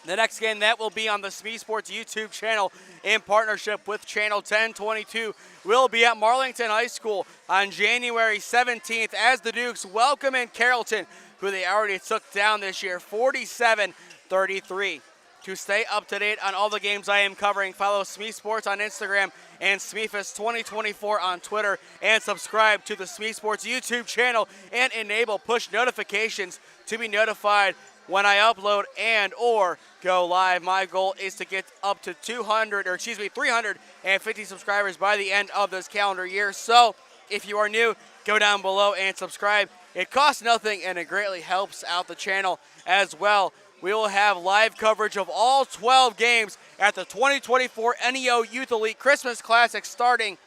The next game, that will be on the SmeeSports YouTube channel in partnership with Channel 1022, will be at Marlington High School on January 17th as the Dukes welcome in Carrollton, who they already took down this year, 47-33. To stay up to date on all the games I am covering, follow SmeeSports on Instagram and SmeeFest2024 on Twitter, and subscribe to the SmeeSports YouTube channel and enable push notifications to be notified when I upload and or go live. My goal is to get up to 350 subscribers by the end of this calendar year. So if you are new, go down below and subscribe. It costs nothing and it greatly helps out the channel as well. We will have live coverage of all 12 games at the 2024 NEO Youth Elite Christmas Classic starting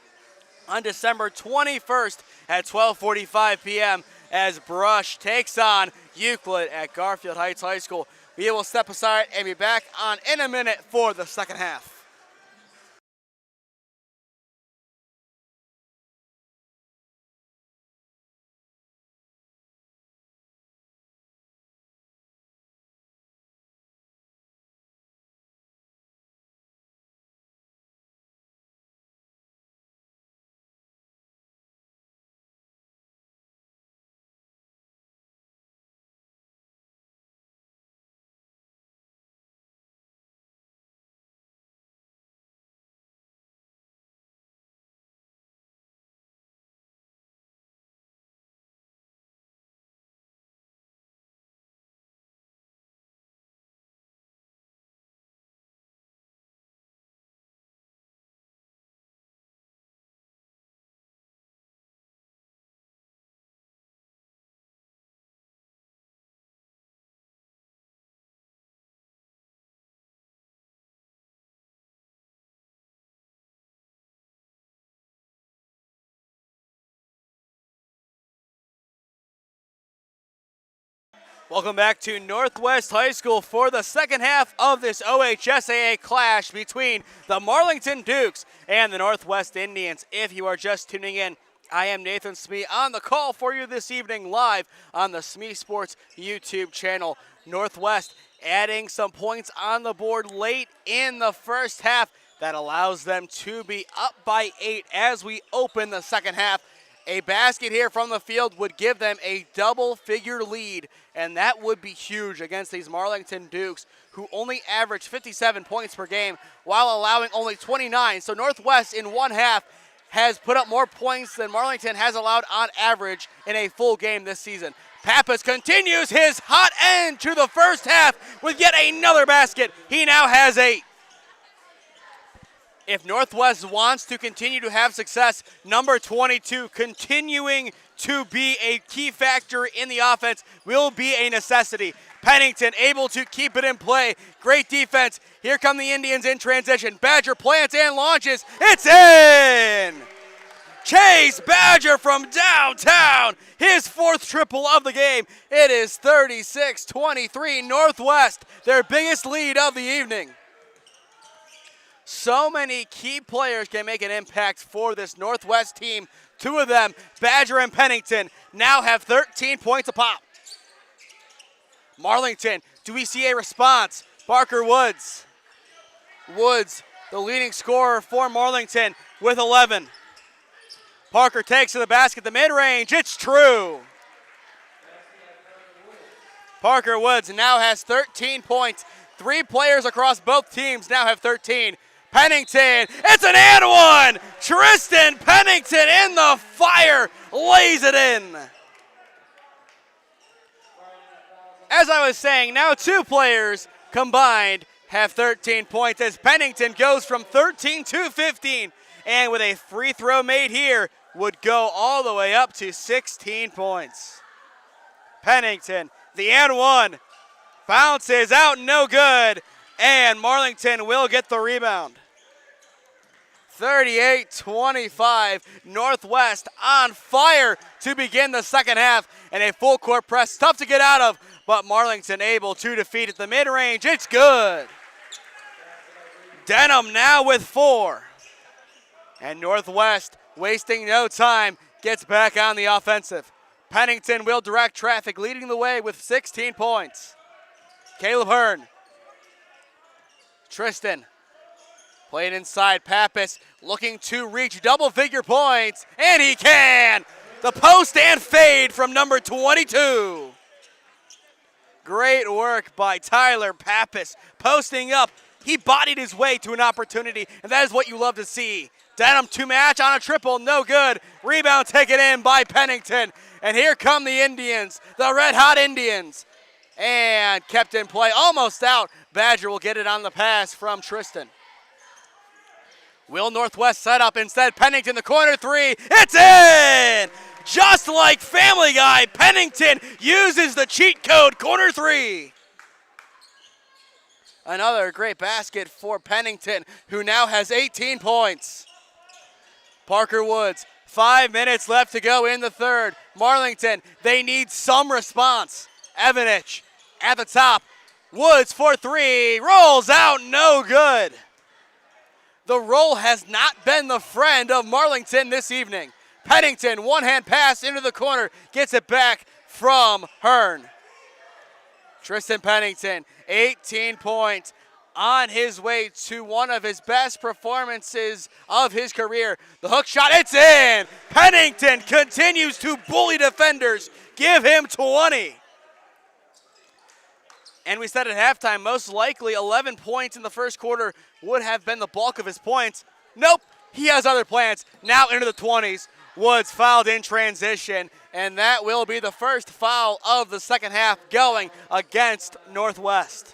on December 21st at 12:45 p.m. as Brush takes on Euclid at Garfield Heights High School. We will step aside and be back on in a minute for the second half. Welcome back to Northwest High School for the second half of this OHSAA Clash between the Marlington Dukes and the Northwest Indians. If you are just tuning in, I am Nathan Smee on the call for you this evening live on the SmeeSports YouTube channel. Northwest adding some points on the board late in the first half. that allows them to be up by 8 as we open the second half. A basket here from the field would give them a double-figure lead, and that would be huge against these Marlington Dukes, who only average 57 points per game while allowing only 29. So Northwest in one half has put up more points than Marlington has allowed on average in a full game this season. Pappas continues his hot end to the first half with yet another basket. He now has 8. If Northwest wants to continue to have success, number 22 continuing to be a key factor in the offense will be a necessity. Pennington able to keep it in play. Great defense. Here come the Indians in transition. Badger plants and launches. It's in! Chase Badger from downtown. His 4th triple of the game. It is 36-23 Northwest, their biggest lead of the evening. So many key players can make an impact for this Northwest team. 2 of them, Badger and Pennington, now have 13 points apop. Marlington, do we see a response? Parker Woods. Woods, the leading scorer for Marlington with 11. Parker takes to the basket, the mid-range, it's true. Parker Woods now has 13 points. 3 players across both teams now have 13. Pennington, it's an and one! Tristan Pennington in the fire, lays it in. As I was saying, now 2 players combined have 13 points as Pennington goes from 13 to 15. And with a free throw made here, would go all the way up to 16 points. Pennington, the and one, bounces out, no good. And Marlington will get the rebound. 38-25, Northwest on fire to begin the second half. And a full court press, tough to get out of, but Marlington able to defeat at the mid-range. It's good. Denham now with 4. And Northwest, wasting no time, gets back on the offensive. Pennington will direct traffic, leading the way with 16 points. Caleb Hearn. Tristan, playing inside. Pappas looking to reach double-figure points, and he can! The post and fade from number 22. Great work by Tyler Pappas. Posting up, he bodied his way to an opportunity, and that is what you love to see. Denham to match on a triple, no good. Rebound taken in by Pennington. And here come the Indians, the red-hot Indians. And kept in play, almost out. Badger will get it on the pass from Tristan. Will Northwest set up instead. Pennington, the corner 3. It's in! Just like Family Guy, Pennington uses the cheat code, corner 3. Another great basket for Pennington, who now has 18 points. Parker Woods, 5 minutes left to go in the third. Marlington, they need some response. Evanich at the top. Woods for 3, rolls out, no good. The roll has not been the friend of Marlington this evening. Pennington, one-hand pass into the corner, gets it back from Hearn. Tristan Pennington, 18 points, on his way to one of his best performances of his career. The hook shot, it's in! Pennington continues to bully defenders. Give him 20. And we said at halftime, most likely 11 points in the first quarter would have been the bulk of his points. Nope, he has other plans. Now into the 20s. Woods fouled in transition, and that will be the first foul of the second half going against Northwest.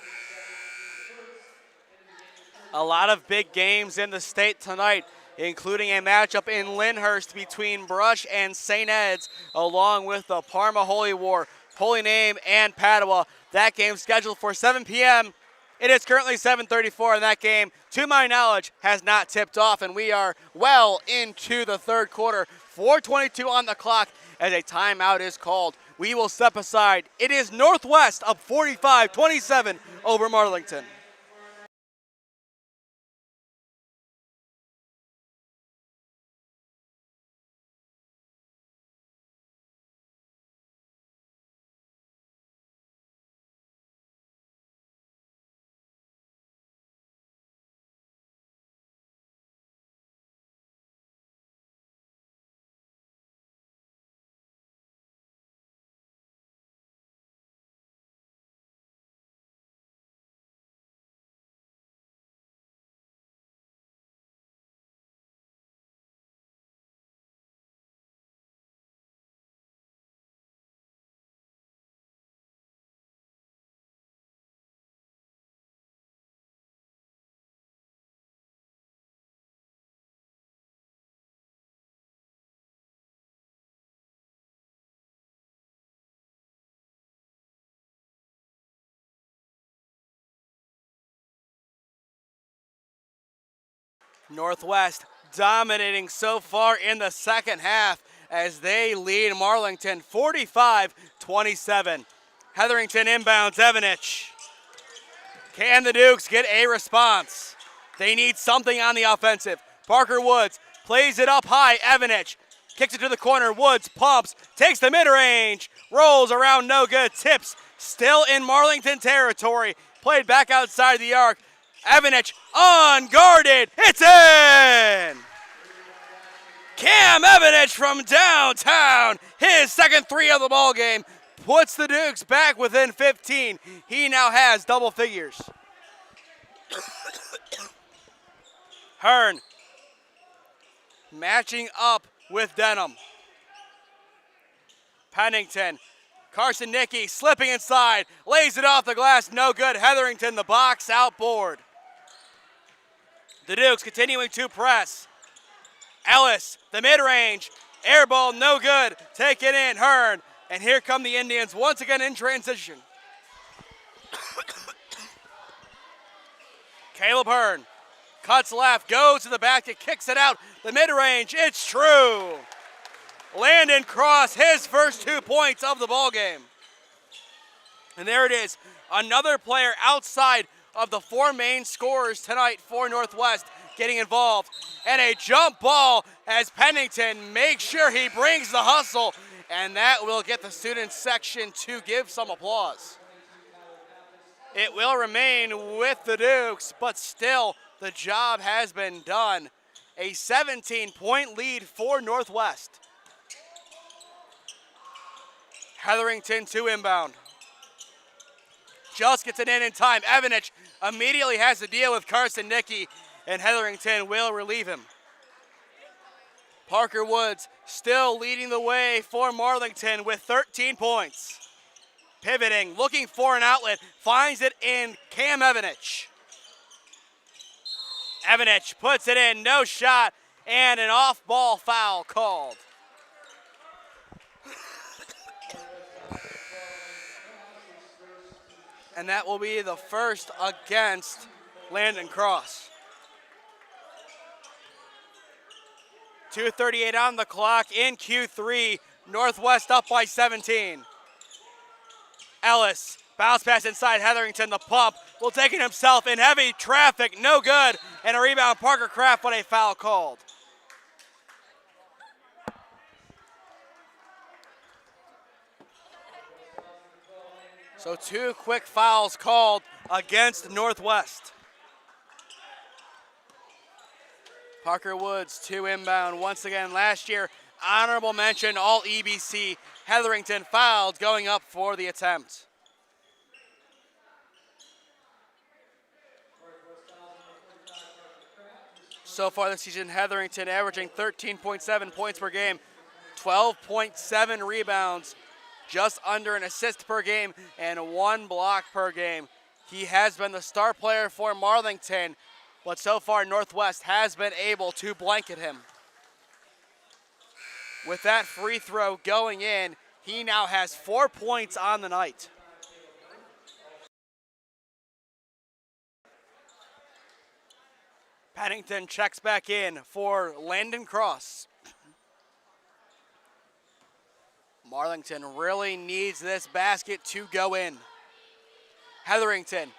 A lot of big games in the state tonight, including a matchup in Lyndhurst between Brush and St. Ed's, along with the Parma Holy War, Holy Name, and Padua. That game scheduled for 7 p.m. It is currently 7:34, and that game, to my knowledge, has not tipped off, and we are well into the third quarter. 4:22 on the clock as a timeout is called. We will step aside. It is Northwest up 45-27 over Marlington. Northwest dominating so far in the second half as they lead Marlington 45-27. Hetherington inbounds Evanich. Can the Dukes get a response? They need something on the offensive. Parker Woods plays it up high. Evanich kicks it to the corner. Woods pumps, takes the mid-range, rolls around, no good. Tips still in Marlington territory. Played back outside the arc. Evanich unguarded. It's in! Cam Evanich from downtown. His second three of the ball game puts the Dukes back within 15. He now has double figures. Hearn matching up with Denham. Pennington. Carson Nicky slipping inside, lays it off the glass, no good. Hetherington, the box outboard. The Dukes continuing to press. Ellis, the mid-range, air ball, no good. Take it in, Hearn, and here come the Indians once again in transition. Caleb Hearn cuts left, goes to the basket, kicks it out. The mid-range, it's true. Landon Cross, his first 2 points of the ball game. And there it is, another player outside of the four main scorers tonight for Northwest getting involved. And a jump ball as Pennington makes sure he brings the hustle, and that will get the student section to give some applause. It will remain with the Dukes, but still the job has been done. A 17-point lead for Northwest. Hetherington to inbound. Just gets it in time. Evanich immediately has to deal with Carson Nicky, and Hetherington will relieve him. Parker Woods still leading the way for Marlington with 13 points. Pivoting, looking for an outlet, finds it in Cam Evanich. Evanich puts it in, no shot, and an off-ball foul called. And that will be the first against Landon Cross. 2:38 on the clock in Q3. Northwest up by 17. Ellis, bounce pass inside Hetherington. The pump will take it himself in heavy traffic. No good. And a rebound, Parker Kraft, but a foul called. So 2 quick fouls called against Northwest. Parker Woods to inbound once again. Last year, honorable mention, all EBC. Hetherington fouled going up for the attempt. So far this season, Hetherington averaging 13.7 points per game, 12.7 rebounds, just under an assist per game, and 1 block per game. He has been the star player for Marlington, but so far Northwest has been able to blanket him. With that free throw going in, he now has 4 points on the night. Pennington checks back in for Landon Cross. Marlington really needs this basket to go in. Hetherington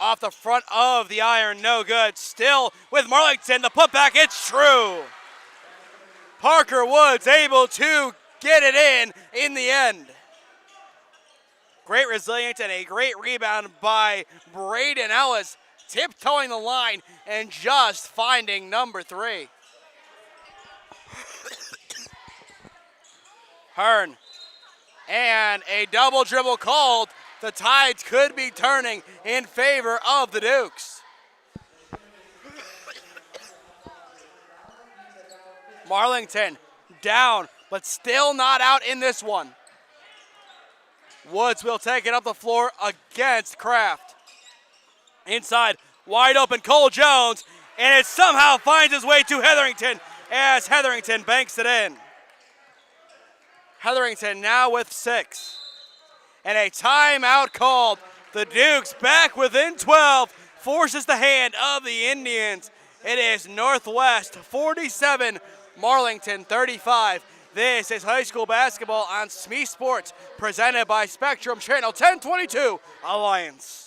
off the front of the iron, no good. Still with Marlington, the putback, it's true. Parker Woods able to get it in the end. Great resilience and a great rebound by Braden Ellis, tiptoeing the line and just finding number 3. Hearn, and a double dribble called. The tides could be turning in favor of the Dukes. Marlington down, but still not out in this one. Woods will take it up the floor against Kraft. Inside, wide open, Cole Jones, and it somehow finds its way to Hetherington as Hetherington banks it in. Hetherington now with 6. And a timeout called. The Dukes back within 12, forces the hand of the Indians. It is Northwest 47, Marlington 35. This is high school basketball on SmeeSports, presented by Spectrum Channel 1022 Alliance.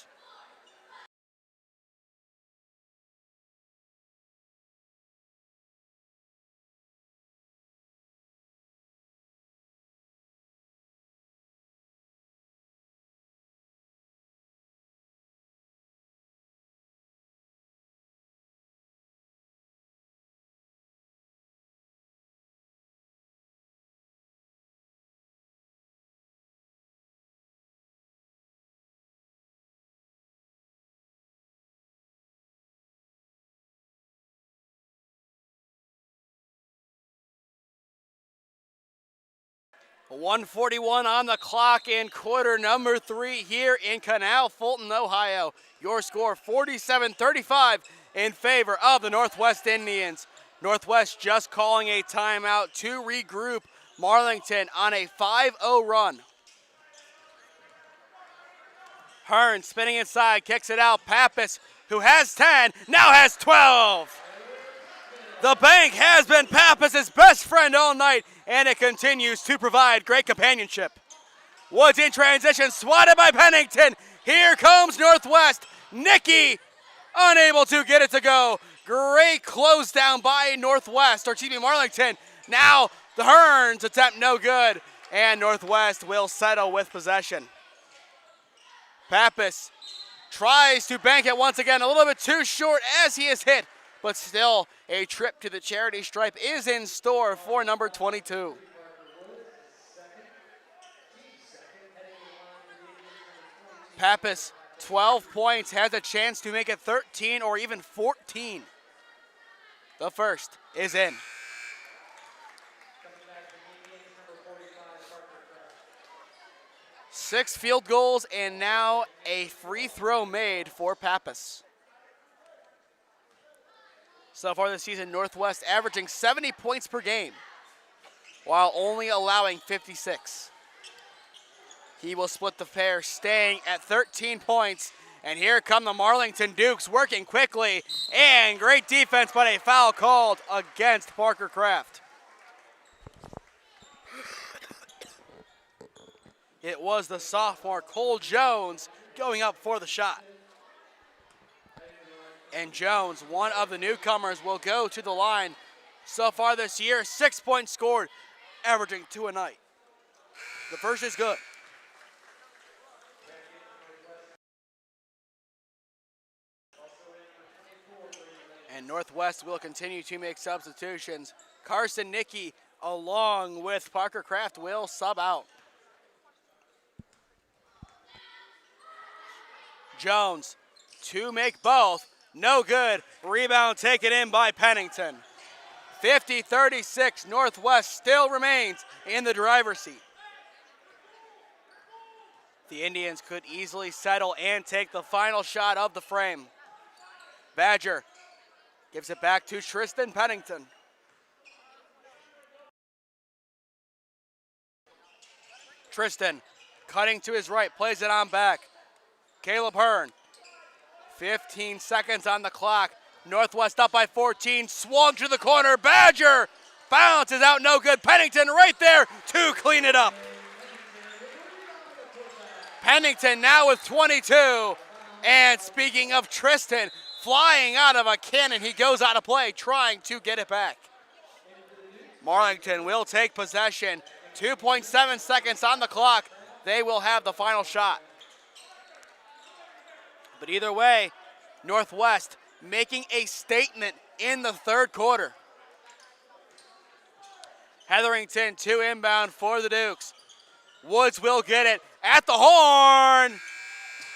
.141 on the clock in quarter number 3 here in Canal Fulton, Ohio. Your score 47-35 in favor of the Northwest Indians. Northwest just calling a timeout to regroup Marlington on a 5-0 run. Hearn spinning inside, kicks it out. Pappas, who has 10, now has 12. The bank has been Pappas's best friend all night, and it continues to provide great companionship. Woods in transition, swatted by Pennington. Here comes Northwest. Nicky unable to get it to go. Great close down by Marlington. Now the Hearns attempt no good, and Northwest will settle with possession. Pappas tries to bank it once again, a little bit too short as he is hit, but still a trip to the charity stripe is in store for number 22. Pappas, 12 points, has a chance to make it 13 or even 14. The first is in. Six field goals and now a free throw made for Pappas. So far this season, Northwest averaging 70 points per game while only allowing 56. He will split the pair, staying at 13 points. And here come the Marlington Dukes working quickly, and great defense, but a foul called against Parker Kraft. It was the sophomore Cole Jones going up for the shot. And Jones, one of the newcomers, will go to the line. So far this year, 6 points scored, averaging 2 a night. The first is good. And Northwest will continue to make substitutions. Carson Nicky, along with Parker Kraft, will sub out. Jones to make both. No good. Rebound taken in by Pennington. 50-36. Northwest still remains in the driver's seat. The Indians could easily settle and take the final shot of the frame. Badger gives it back to Tristan Pennington. Tristan cutting to his right, plays it on back. Caleb Hearn. 15 seconds on the clock. Northwest up by 14, swung to the corner. Badger bounces out, no good. Pennington right there to clean it up. Pennington now with 22. And speaking of Tristan, flying out of a cannon, he goes out of play, trying to get it back. Marlington will take possession. 2.7 seconds on the clock. They will have the final shot. But either way, Northwest making a statement in the third quarter. Hetherington to inbound for the Dukes. Woods will get it at the horn.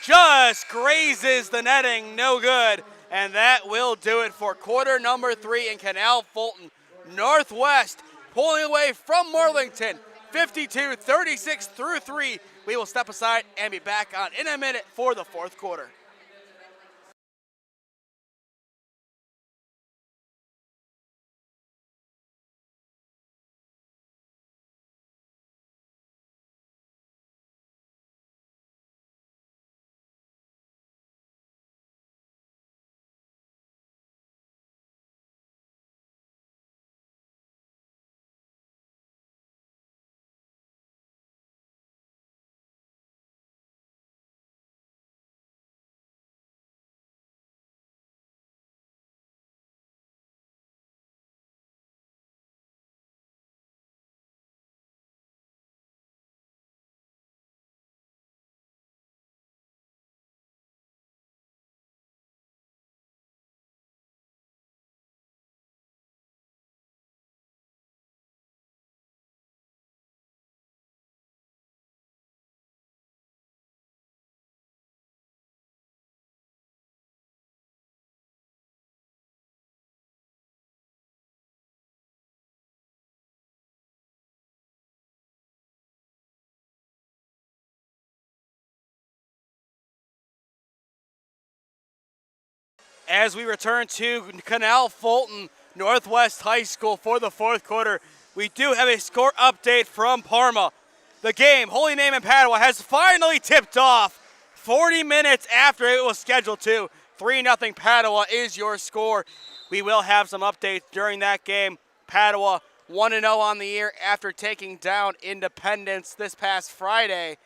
Just grazes the netting, no good. And that will do it for quarter number 3 in Canal Fulton. Northwest pulling away from Marlington, 52-36 through 3. We will step aside and be back on in a minute for the fourth quarter. As we return to Canal Fulton Northwest High School for the fourth quarter, we do have a score update from Parma. The game, Holy Name and Padua, has finally tipped off 40 minutes after it was scheduled to. 3-0 Padua is your score. We will have some updates during that game. Padua 1-0 on the year after taking down Independence this past Friday.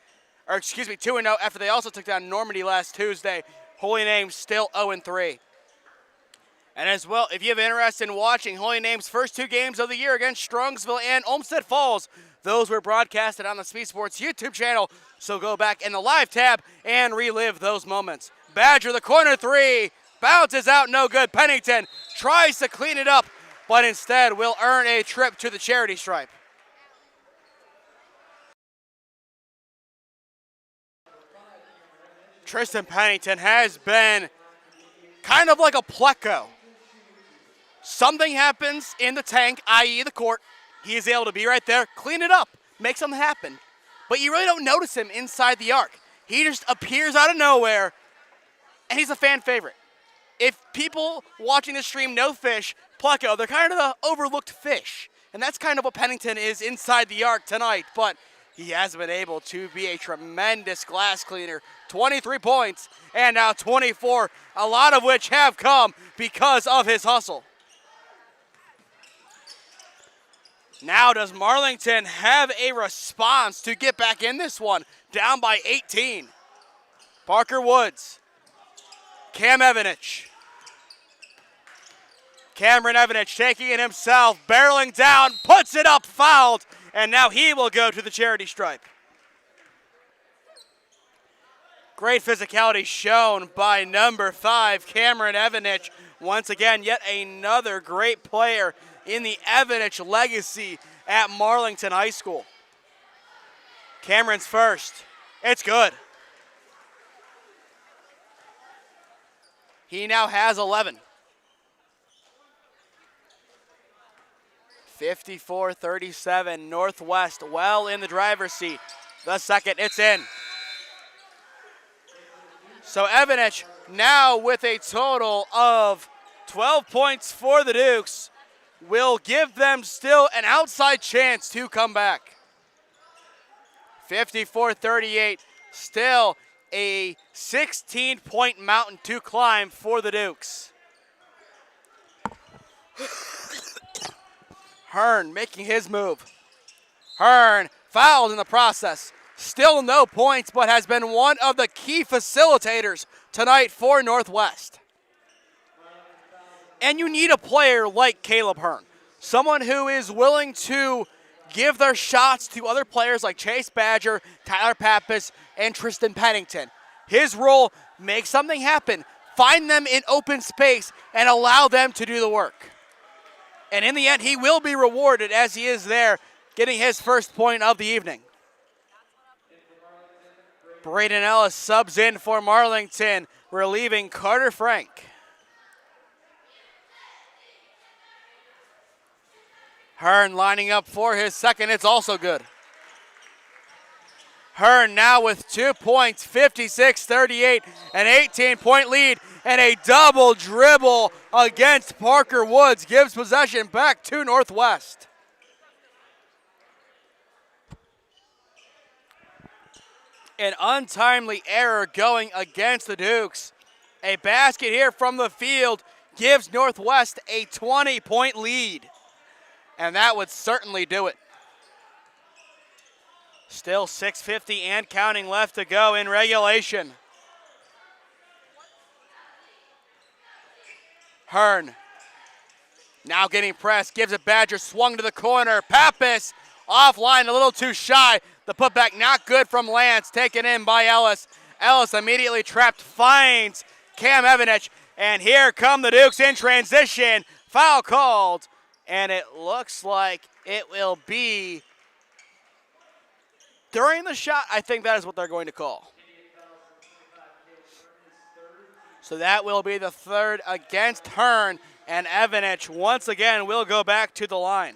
Or excuse me, 2-0 after they also took down Normandy last Tuesday. Holy Name still 0-3. And as well, if you have interest in watching Holy Name's first two games of the year against Strongsville and Olmsted Falls, those were broadcasted on the SmeeSports YouTube channel, so go back in the live tab and relive those moments. Badger, the corner three, bounces out, no good. Pennington tries to clean it up, but instead will earn a trip to the charity stripe. Tristan Pennington has been kind of like a Pleco. Something happens in the tank, i.e. the court. He is able to be right there, clean it up, make something happen. But you really don't notice him inside the arc. He just appears out of nowhere, and he's a fan favorite. If people watching the stream know fish, Pleco, they're kind of the overlooked fish. And that's kind of what Pennington is inside the arc tonight. But he has been able to be a tremendous glass cleaner. 23 points and now 24, a lot of which have come because of his hustle. Now does Marlington have a response to get back in this one? Down by 18. Parker Woods. Cam Evanich. Cameron Evanich taking it himself, barreling down, puts it up, fouled, and now he will go to the charity stripe. Great physicality shown by number 5, Cameron Evanich. Once again, yet another great player in the Evanich legacy at Marlington High School. Cameron's first. It's good. He now has 11. 54-37, Northwest well in the driver's seat. The second, it's in. So Evanich now with a total of 12 points for the Dukes will give them still an outside chance to come back. 54-38, still a 16-point mountain to climb for the Dukes. Hearn making his move. Hearn fouled in the process. Still no points, but has been one of the key facilitators tonight for Northwest. And you need a player like Caleb Hearn, someone who is willing to give their shots to other players like Chase Badger, Tyler Pappas, and Tristan Pennington. His role, make something happen, find them in open space, and allow them to do the work. And in the end, he will be rewarded as he is there, getting his first point of the evening. Braden Ellis subs in for Marlington, relieving Carter Frank. Hearn lining up for his second. It's also good. Hearn now with 2 points, 56-38, an 18-point lead, and a double dribble against Parker Woods gives possession back to Northwest. An untimely error going against the Dukes. A basket here from the field gives Northwest a 20-point lead. And that would certainly do it. Still 6:50 and counting left to go in regulation. Hearn now getting pressed, gives it Badger, swung to the corner. Pappas offline, a little too shy. The putback not good from Lance, taken in by Ellis. Ellis immediately trapped, finds Cam Evanich. And here come the Dukes in transition. Foul called. And it looks like it will be during the shot. I think that is what they're going to call. So that will be the third against Hearn, and Evanich once again will go back to the line.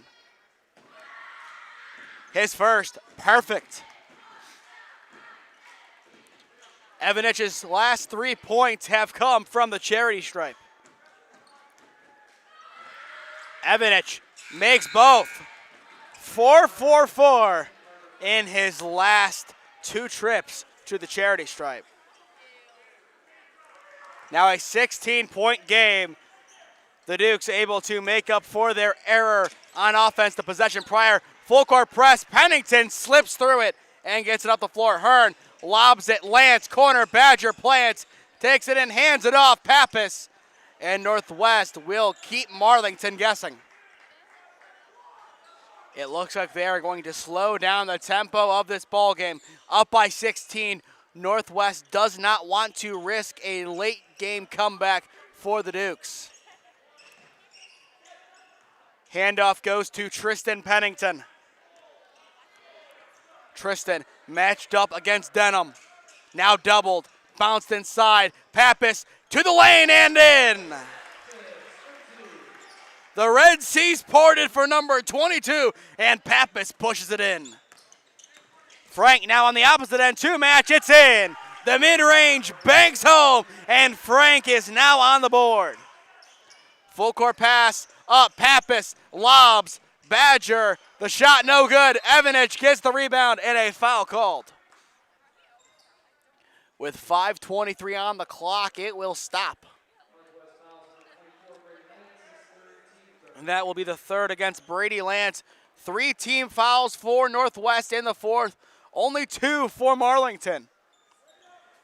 His first, perfect. Evanich's last 3 points have come from the charity stripe. Evanich makes both. 4-4-4 in his last 2 trips to the charity stripe. Now a 16-point game. The Dukes able to make up for their error on offense. The possession prior. Full court press. Pennington slips through it and gets it up the floor. Hearn lobs it. Lance, corner. Badger plants. Takes it in, hands it off. Pappas. And Northwest will keep Marlington guessing. It looks like they are going to slow down the tempo of this ball game. Up by 16. Northwest does not want to risk a late game comeback for the Dukes. Handoff goes to Tristan Pennington. Tristan matched up against Denham. Now doubled, bounced inside. Pappas to the lane and in. The Red Seas ported for number 22, and Pappas pushes it in. Frank now on the opposite end, 2-match, it's in. The mid-range banks home, and Frank is now on the board. Full court pass, up, Pappas, lobs, Badger, the shot no good. Evanich gets the rebound, and a foul called. With 5:23 on the clock, it will stop. And that will be the third against Brady Lance. 3 team fouls for Northwest in the fourth, only 2 for Marlington.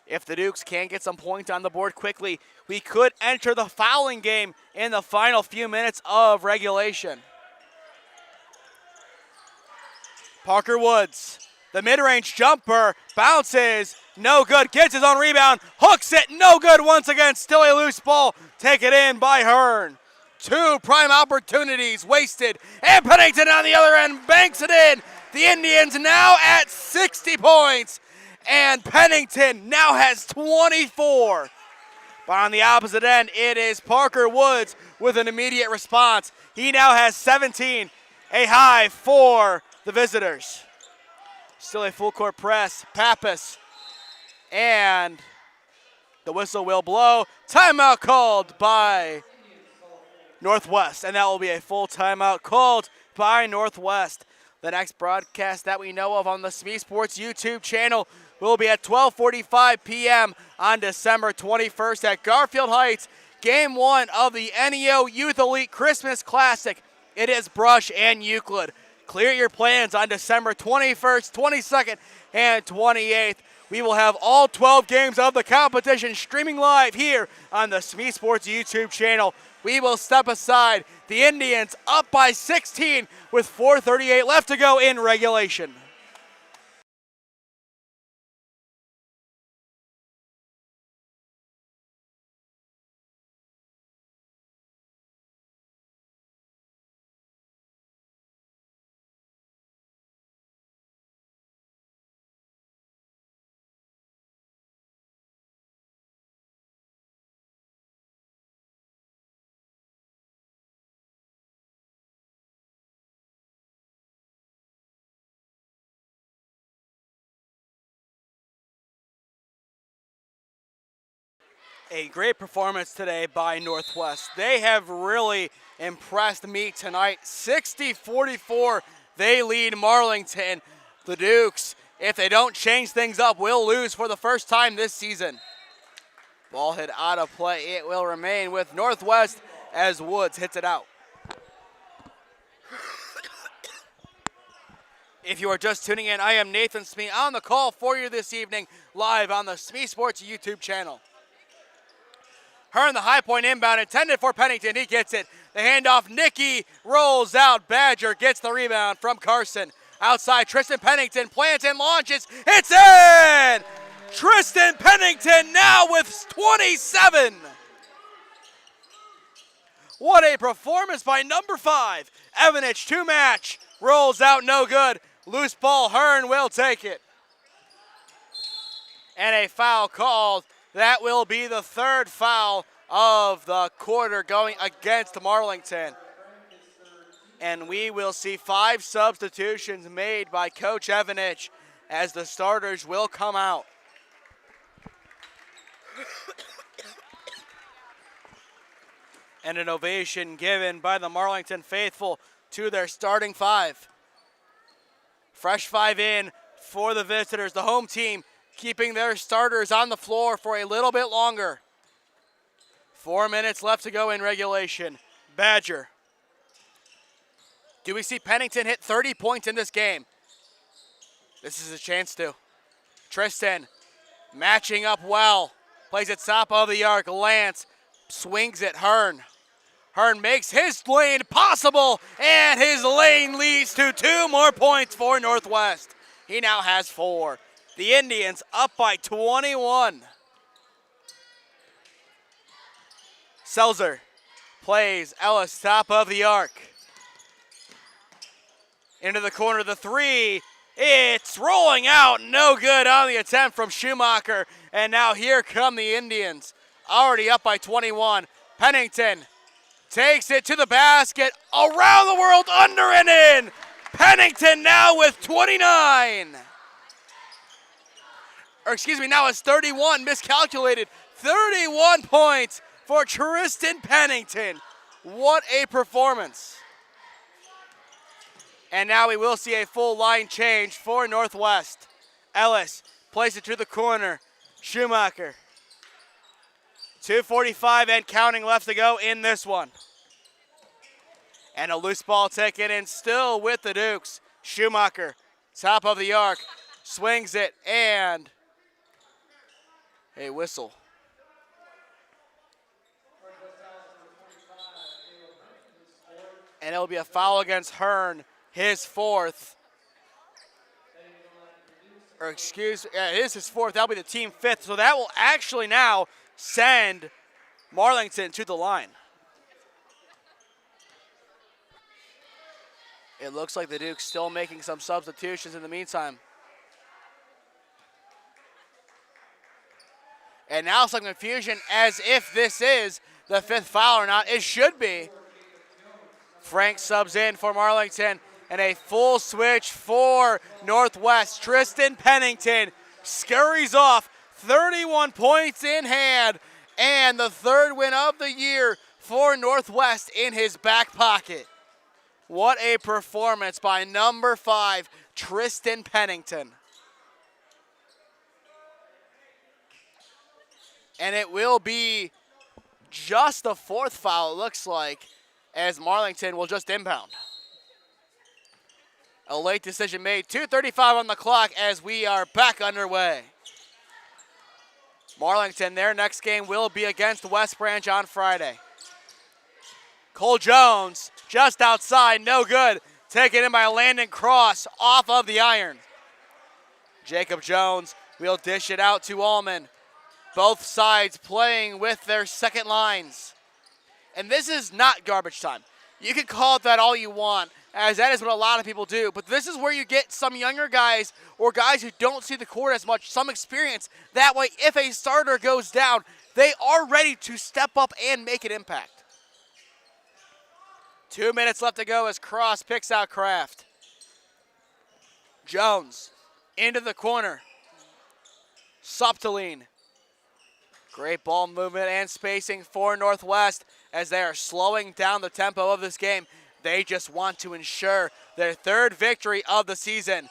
If the Dukes can get some points on the board quickly, we could enter the fouling game in the final few minutes of regulation. Parker Woods, the mid-range jumper, bounces, no good, gets his own rebound, hooks it, no good once again, still a loose ball, taken in by Hearn. 2 prime opportunities wasted, and Pennington on the other end banks it in. The Indians now at 60 points, and Pennington now has 24. But on the opposite end, it is Parker Woods with an immediate response. He now has 17, a high for the visitors. Still a full court press, Pappas, and the whistle will blow. Timeout called by Northwest, and that will be a full timeout called by Northwest. The next broadcast that we know of on the SmeeSports YouTube channel will be at 12:45 p.m. on December 21st at Garfield Heights, Game 1 of the NEO Youth Elite Christmas Classic. It is Brush and Euclid. Clear your plans on December 21st, 22nd, and 28th. We will have all 12 games of the competition streaming live here on the SmeeSports YouTube channel. We will step aside. The Indians up by 16 with 4:38 left to go in regulation. A great performance today by Northwest. They have really impressed me tonight. 60-44, they lead Marlington. The Dukes, if they don't change things up, will lose for the first time this season. Ball hit out of play. It will remain with Northwest as Woods hits it out. If you are just tuning in, I am Nathan Smee on the call for you this evening, live on the SmeeSports YouTube channel. Hearn, the high point inbound, intended for Pennington. He gets it. The handoff, Nicky rolls out. Badger gets the rebound from Carson. Outside, Tristan Pennington plants and launches. It's in! Tristan Pennington now with 27. What a performance by number 5. Evanich, 2-match. Rolls out, no good. Loose ball, Hearn will take it. And a foul called. That will be the third foul of the quarter going against Marlington. And we will see 5 substitutions made by Coach Evanich as the starters will come out. And an ovation given by the Marlington faithful to their starting five. Fresh five in for the visitors. The home team keeping their starters on the floor for a little bit longer. 4 minutes left to go in regulation. Badger. Do we see Pennington hit 30 points in this game? This is a chance to. Tristan matching up well. Plays at top of the arc. Lance swings it. Hearn. Hearn makes his lane possible, and his lane leads to 2 more points for Northwest. He now has 4. The Indians up by 21. Selzer plays Ellis top of the arc. Into the corner, the 3. It's rolling out, no good on the attempt from Schumacher. And now here come the Indians, already up by 21. Pennington takes it to the basket, around the world, under and in. Pennington now with 29. Or excuse me, now it's 31, miscalculated. 31 points for Tristan Pennington. What a performance. And now we will see a full line change for Northwest. Ellis plays it to the corner. Schumacher. 2:45 and counting left to go in this one. And a loose ball taken in still with the Dukes. Schumacher, top of the arc, swings it, and a whistle. And it'll be a foul against Hearn, his 4th. Or excuse me, it is his 4th. That'll be the team 5th. So that will actually now send Marlington to the line. It looks like the Dukes still making some substitutions in the meantime. And now some confusion as if this is the 5th foul or not. It should be. Frank subs in for Marlington, and a full switch for Northwest. Tristan Pennington scurries off, 31 points in hand, and the 3rd win of the year for Northwest in his back pocket. What a performance by number 5, Tristan Pennington. And it will be just the 4th foul, it looks like, as Marlington will just inbound. A late decision made. 2:35 on the clock as we are back underway. Marlington, their next game will be against West Branch on Friday. Cole Jones just outside, no good. Taken in by Landon Cross off of the iron. Jacob Jones will dish it out to Allman. Both sides playing with their second lines. And this is not garbage time. You can call it that all you want, as that is what a lot of people do. But this is where you get some younger guys or guys who don't see the court as much, some experience. That way, if a starter goes down, they are ready to step up and make an impact. 2 minutes left to go as Cross picks out Kraft. Jones into the corner. Suptaline. Great ball movement and spacing for Northwest as they are slowing down the tempo of this game. They just want to ensure their 3rd victory of the season.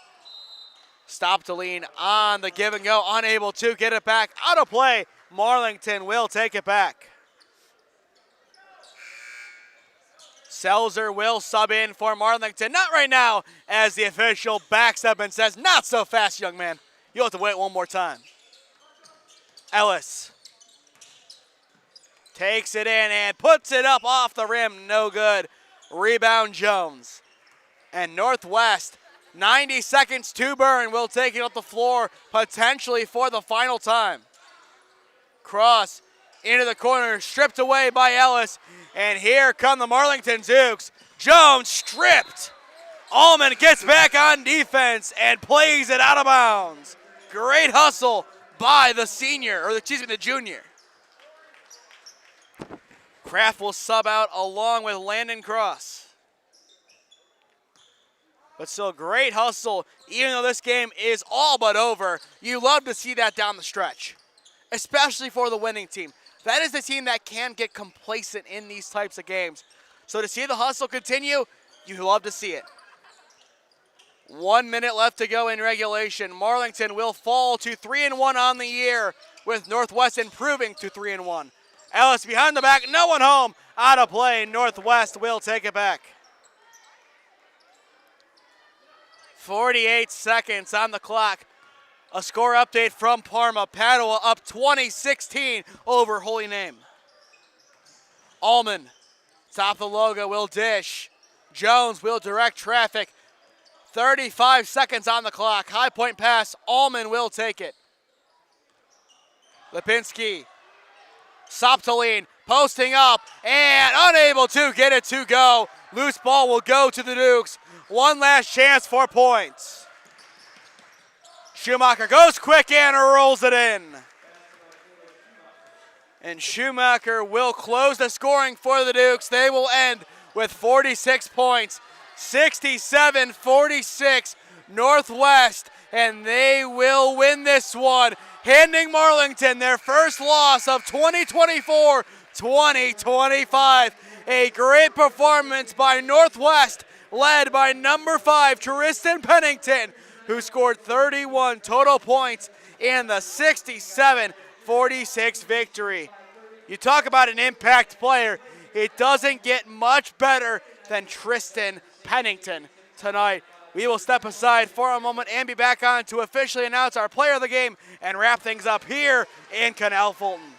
Suptaline on the give and go, unable to get it back. Out of play, Marlington will take it back. Selzer will sub in for Marlington. Not right now, as the official backs up and says, not so fast, young man. You'll have to wait one more time. Ellis takes it in and puts it up off the rim. No good. Rebound Jones. And Northwest, 90 seconds to burn, will take it up the floor potentially for the final time. Cross into the corner, stripped away by Ellis. And here come the Marlington Dukes. Jones stripped. Allman gets back on defense and plays it out of bounds. Great hustle by the senior, or excuse me, the junior. Kraft will sub out along with Landon Cross. But still, great hustle. Even though this game is all but over, you love to see that down the stretch, especially for the winning team. that is the team that can get complacent in these types of games. So to see the hustle continue, you love to see it. 1 minute left to go in regulation. Marlington will fall to 3-1 on the year, with Northwest improving to 3-1. Ellis behind the back, no one home. Out of play, Northwest will take it back. 48 seconds on the clock. A score update from Parma. Padua up 20-16 over Holy Name. Allman, top of the logo, will dish. Jones will direct traffic. 35 seconds on the clock. High point pass. Allman will take it. Lipinski. Soptoline posting up and unable to get it to go. Loose ball will go to the Dukes. One last chance for points. Schumacher goes quick and rolls it in. And Schumacher will close the scoring for the Dukes. They will end with 46 points. 67-46 Northwest, and they will win this one, handing Marlington their first loss of 2024-2025. A great performance by Northwest, led by number 5, Tristan Pennington, who scored 31 total points in the 67-46 victory. You talk about an impact player, it doesn't get much better than Tristan Pennington tonight. We will step aside for a moment and be back on to officially announce our player of the game and wrap things up here in Canal Fulton.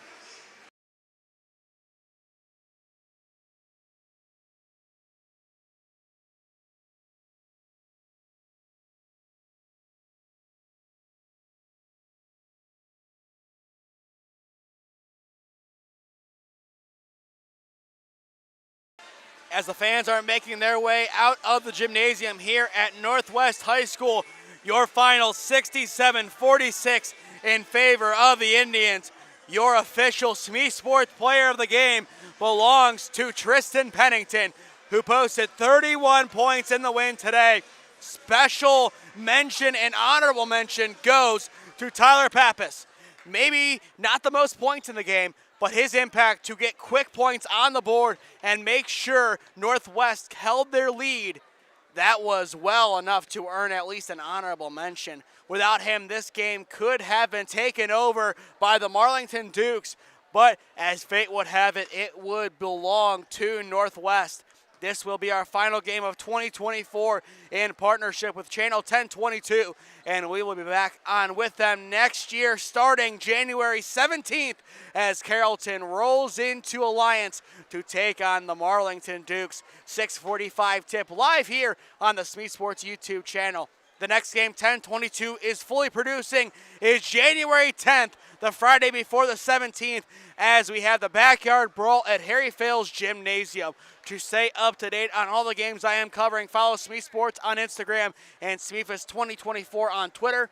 As the fans are making their way out of the gymnasium here at Northwest High School, your final 67-46 in favor of the Indians. Your official SmeeSports player of the game belongs to Tristan Pennington, who posted 31 points in the win today. Special mention and honorable mention goes to Tyler Pappas. Maybe not the most points in the game, but his impact to get quick points on the board and make sure Northwest held their lead, that was well enough to earn at least an honorable mention. Without him, this game could have been taken over by the Marlington Dukes, but as fate would have it, it would belong to Northwest. This will be our final game of 2024 in partnership with Channel 1022, and we will be back on with them next year starting January 17th as Carrollton rolls into Alliance to take on the Marlington Dukes. 6:45 tip live here on the SmeeSports YouTube channel. The next game, 1022, is fully producing, is January 10th, the Friday before the 17th, as we have the backyard brawl at Harry Fales Gymnasium. To stay up to date on all the games I am covering, follow SmeeSports on Instagram and SmeeFest2024 on Twitter.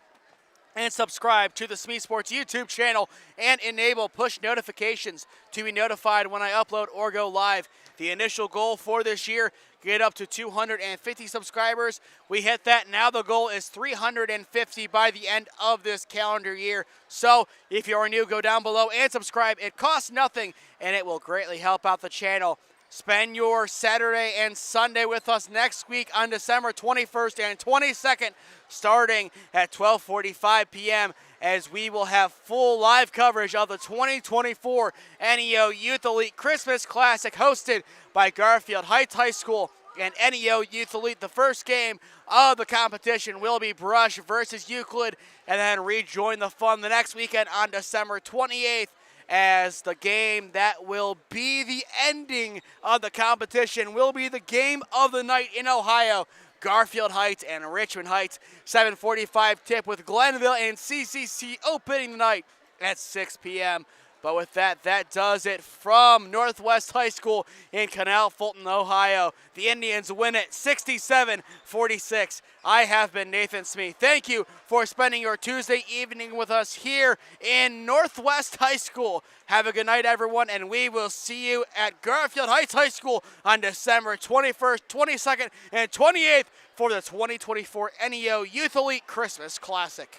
And subscribe to the SmeeSports YouTube channel and enable push notifications to be notified when I upload or go live. The initial goal for this year, get up to 250 subscribers. We hit that. Now the goal is 350 by the end of this calendar year. So if you are new, go down below and subscribe. It costs nothing, and it will greatly help out the channel. Spend your Saturday and Sunday with us next week on December 21st and 22nd, starting at 12:45 p.m. as we will have full live coverage of the 2024 NEO Youth Elite Christmas Classic hosted by Garfield Heights High School and NEO Youth Elite. The first game of the competition will be Brush versus Euclid, and then rejoin the fun the next weekend on December 28th. As the game that will be the ending of the competition will be the game of the night in Ohio. Garfield Heights and Richmond Heights, 7:45 tip with Glenville and CCC opening the night at 6 p.m. But with that, that does it from Northwest High School in Canal Fulton, Ohio. The Indians win it 67-46. I have been Nathan Smee. Thank you for spending your Tuesday evening with us here in Northwest High School. Have a good night, everyone, and we will see you at Garfield Heights High School on December 21st, 22nd, and 28th for the 2024 NEO Youth Elite Christmas Classic.